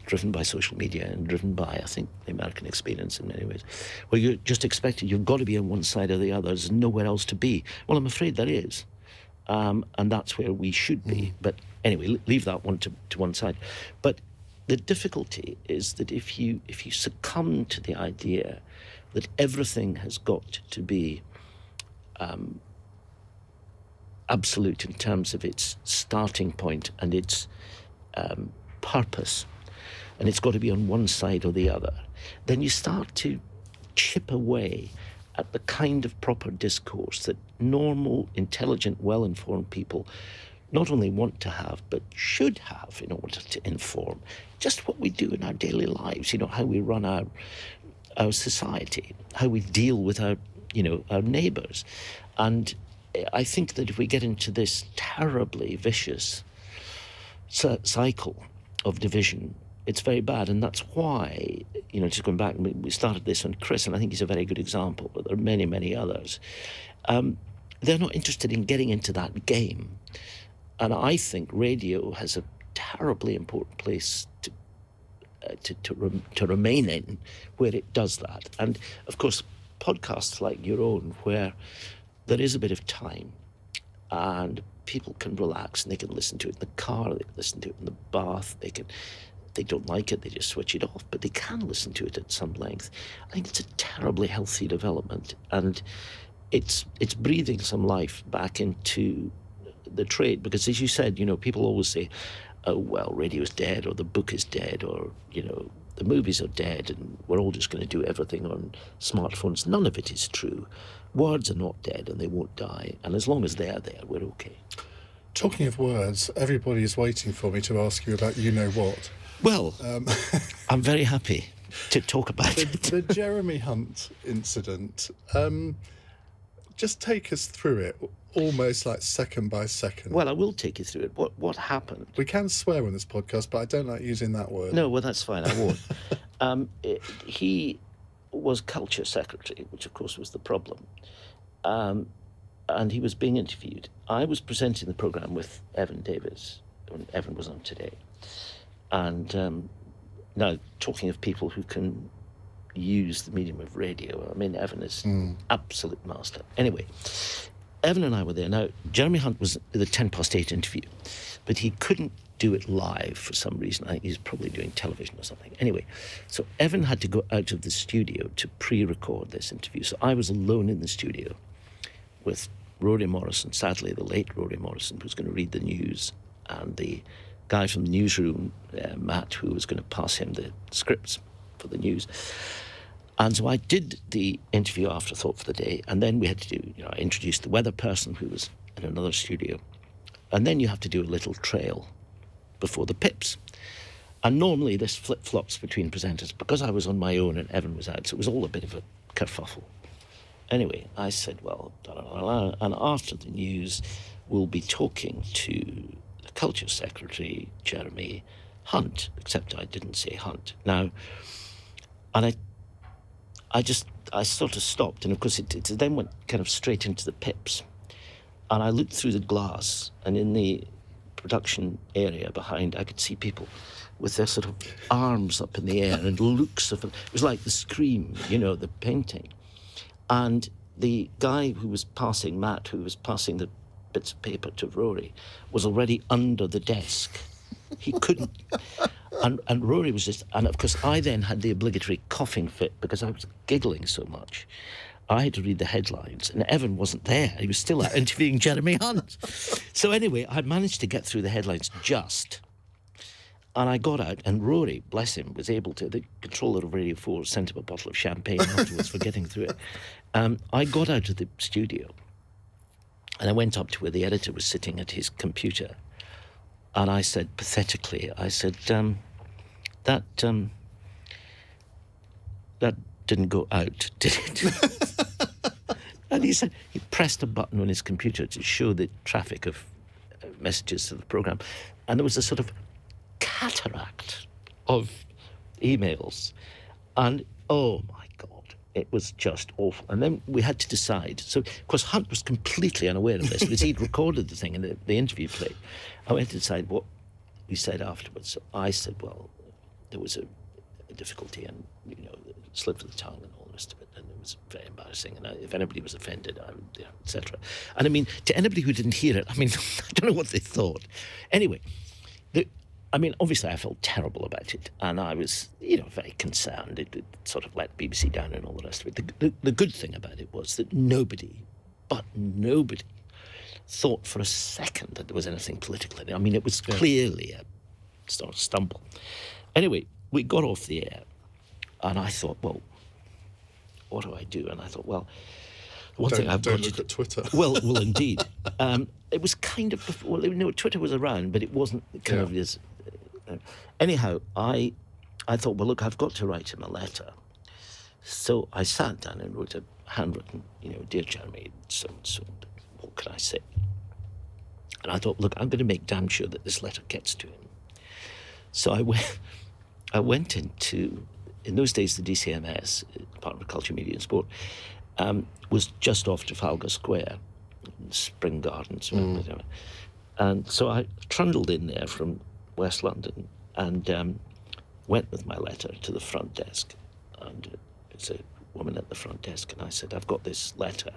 driven by social media and driven by, I think, the American experience in many ways, where you're just expected, you've got to be on one side or the other. There's nowhere else to be. Well, I'm afraid there is. And that's where we should be. But anyway, leave that one to one side. But the difficulty is that if you succumb to the idea that everything has got to be absolute in terms of its starting point and its purpose, and it's got to be on one side or the other, then you start to chip away at the kind of proper discourse that normal, intelligent, well-informed people not only want to have, but should have in order to inform just what we do in our daily lives, how we run our society, how we deal with our neighbours. And I think that if we get into this terribly vicious cycle of division, it's very bad. And that's why, just going back, we started this on Chris, and I think he's a very good example, but there are many, many others. They're not interested in getting into that game. And I think radio has a terribly important place to remain in, where it does that. And of course, podcasts like your own, where there is a bit of time and people can relax and they can listen to it in the car, they can listen to it in the bath, if they don't like it, they just switch it off, but they can listen to it at some length. I think it's a terribly healthy development, and it's breathing some life back into the trade, because as you said, people always say, oh, well, radio's dead, or the book is dead, or, the movies are dead, and we're all just going to do everything on smartphones. None of it is true. Words are not dead, and they won't die, and as long as they're there, we're okay. Talking of words, everybody is waiting for me to ask you about you-know-what. Well, I'm very happy to talk about it. The Jeremy Hunt incident, just take us through it, almost like second by second. Well, I will take you through it. What happened? We can swear on this podcast, but I don't like using that word. No, well, that's fine, I won't. He was culture secretary, which of course was the problem. And he was being interviewed. I was presenting the programme with Evan Davis, when Evan was on Today. And now, talking of people who can use the medium of radio, I mean, Evan is absolute master. Anyway, Evan and I were there. Now, Jeremy Hunt was the 8:10 interview, but he couldn't do it live for some reason. I think he's probably doing television or something. Anyway, so Evan had to go out of the studio to pre-record this interview. So I was alone in the studio with Rory Morrison, sadly the late Rory Morrison, who's going to read the news, and the guy from the newsroom, Matt, who was going to pass him the scripts for the news. And so I did the interview afterthought for the day, and then we had to do, I introduced the weather person who was in another studio, and then you have to do a little trail before the pips. And normally this flip-flops between presenters, because I was on my own and Evan was out, so it was all a bit of a kerfuffle. Anyway, I said, well, and after the news, we'll be talking to the Culture Secretary, Jeremy Hunt, except I didn't say Hunt. Now, and I sort of stopped, and of course it then went kind of straight into the pips. And I looked through the glass, and in the production area behind, I could see people with their sort of arms up in the air and looks of it. It was like the Scream, the painting. And the guy who was passing, Matt, who was passing the bits of paper to Rory, was already under the desk. He couldn't. And Rory was just... And, of course, I then had the obligatory coughing fit because I was giggling so much. I had to read the headlines, and Evan wasn't there. He was still out interviewing Jeremy Hunt. So anyway, I managed to get through the headlines just... And I got out, and Rory, bless him, was able to... The controller of Radio 4 sent him a bottle of champagne afterwards for getting through it. I got out of the studio, and I went up to where the editor was sitting at his computer, and I said, pathetically, that didn't go out, did it? And he said, he pressed a button on his computer to show the traffic of messages to the programme, and there was a sort of cataract of emails, and oh my God, it was just awful. And then we had to decide. So, of course, Hunt was completely unaware of this because he'd recorded the thing and the interview played. And we had to decide what we said afterwards. So I said, well, there was a difficulty, and slip of the tongue and all the rest of it, and it was very embarrassing. And if anybody was offended, I would, etc. And I mean, to anybody who didn't hear it, I mean, I don't know what they thought. Anyway. Obviously I felt terrible about it, and I was, very concerned. It sort of let BBC down and all the rest of it. The good thing about it was that nobody thought for a second that there was anything political in it. I mean, it was clearly a sort of stumble. Anyway, we got off the air, and I thought, well, what do I do? And I thought, well, one thing I've got to look at Twitter. Well, indeed. It was kind of before, Twitter was around, but it wasn't kind of as... anyhow, I thought, well, look, I've got to write him a letter. So I sat down and wrote a handwritten, dear Jeremy, so-and-so, what can I say? And I thought, look, I'm going to make damn sure that this letter gets to him. So I went into, in those days, the DCMS, Department of Culture, Media and Sport, was just off Trafalgar Square, Spring Gardens, whatever. And so I trundled in there from West London and went with my letter to the front desk, and it's a woman at the front desk, and I said, I've got this letter,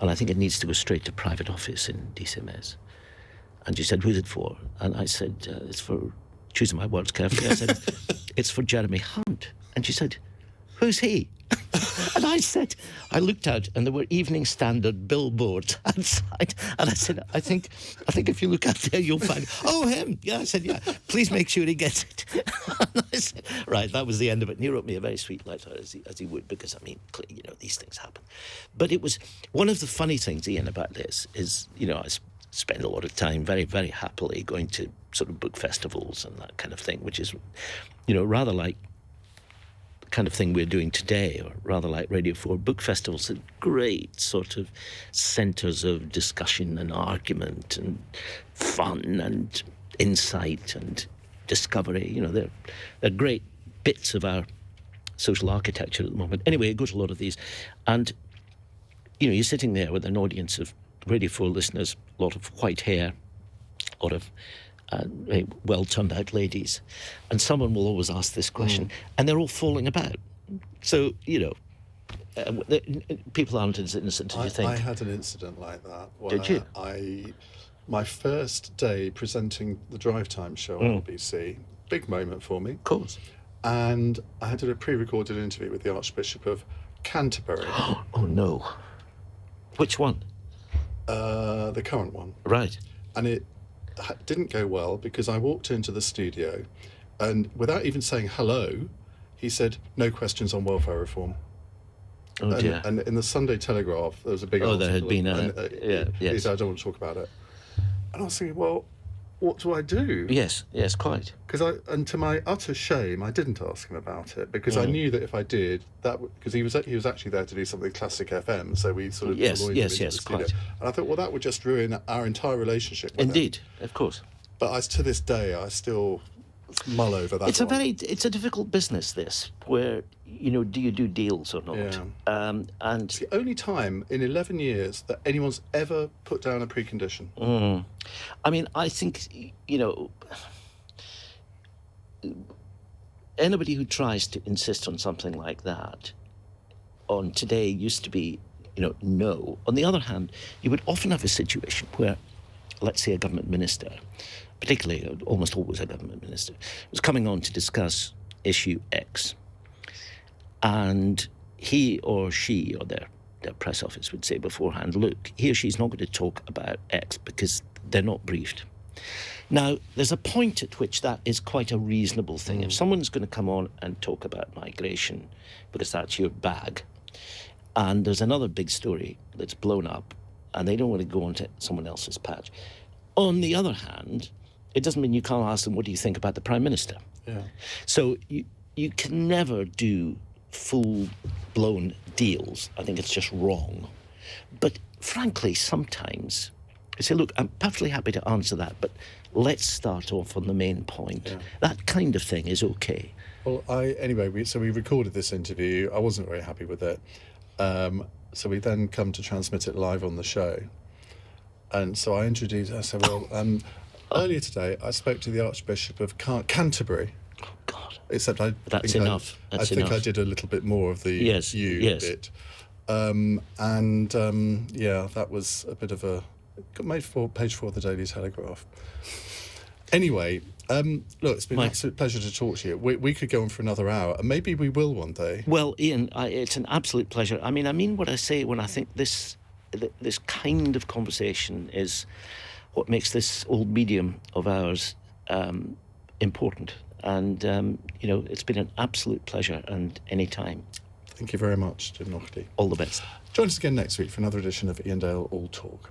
and I think it needs to go straight to private office in DCMS. And she said, who's it for? And I said, it's for, choosing my words carefully, I said, it's for Jeremy Hunt. And she said, who's he? And I said, I looked out and there were Evening Standard billboards outside. And I said, I think if you look out there, you'll find, oh, him. Yeah, I said, yeah, please make sure he gets it. And I said, right, that was the end of it. And he wrote me a very sweet letter, as he would, because, I mean, you know, these things happen. But it was, one of the funny things, Iain, about this is, you know, I spend a lot of time very, very happily going to sort of book festivals and that kind of thing, which is, you know, rather like kind of thing we're doing today, or rather like Radio 4 book festivals, are great sort of centres of discussion and argument and fun and insight and discovery. You know, they're great bits of our social architecture at the moment. Anyway, I go to a lot of these, and you know, you're sitting there with an audience of Radio 4 listeners, a lot of white hair, a lot of very well-turned-out ladies, and someone will always ask this question, and they're all falling about. So, you know, people aren't as innocent as you think. I had an incident like that. Did you? My first day presenting the Drive Time show on BBC, big moment for me. Of course. And I had to do a pre-recorded interview with the Archbishop of Canterbury. Oh, no. Which one? The current one. Right. And it didn't go well because I walked into the studio and without even saying hello, he said, no questions on welfare reform. Oh, dear. And in the Sunday Telegraph, there was a big article. There had been He said, I don't want to talk about it. And I was thinking, well, what do I do? Yes, quite. And to my utter shame, I didn't ask him about it because I knew that if I did, because he was actually there to do something Classic FM, so we sort of yes, quite. And I thought, well, that would just ruin our entire relationship. Indeed, of course. But to this day, I still mull over that. It's a difficult business, this, where, you know, do you do deals or not? Yeah. And it's the only time in 11 years that anyone's ever put down a precondition. I mean, I think, you know, anybody who tries to insist on something like that on today used to be, you know, no. On the other hand, you would often have a situation where, let's say, a government minister, particularly almost always a government minister, was coming on to discuss issue X. And he or she or their press office would say beforehand, look, he or she's not going to talk about X because they're not briefed. Now, there's a point at which that is quite a reasonable thing. If someone's going to come on and talk about migration because that's your bag, and there's another big story that's blown up and they don't want to go onto someone else's patch. On the other hand, it doesn't mean you can't ask them, what do you think about the Prime Minister? Yeah. So you can never do full-blown deals. I think it's just wrong. But frankly, sometimes I say, look, I'm perfectly happy to answer that, but let's start off on the main point. Yeah. That kind of thing is okay. Well, anyway, we recorded this interview. I wasn't very happy with it. So we then come to transmit it live on the show. And so I said, well, earlier today I spoke to the Archbishop of Canterbury. Oh, God. Except That's enough. I think I did a little bit more of the bit. That was a bit of a... got made for page 4 of the Daily Telegraph. Anyway, look, it's been an absolute pleasure to talk to you. We could go on for another hour, and maybe we will one day. Well, Iain, it's an absolute pleasure. I mean what I say when I think this kind of conversation is what makes this old medium of ours important. And, you know, it's been an absolute pleasure, and any time. Thank you very much, James Naughtie. All the best. Join us again next week for another edition of Iain Dale All Talk.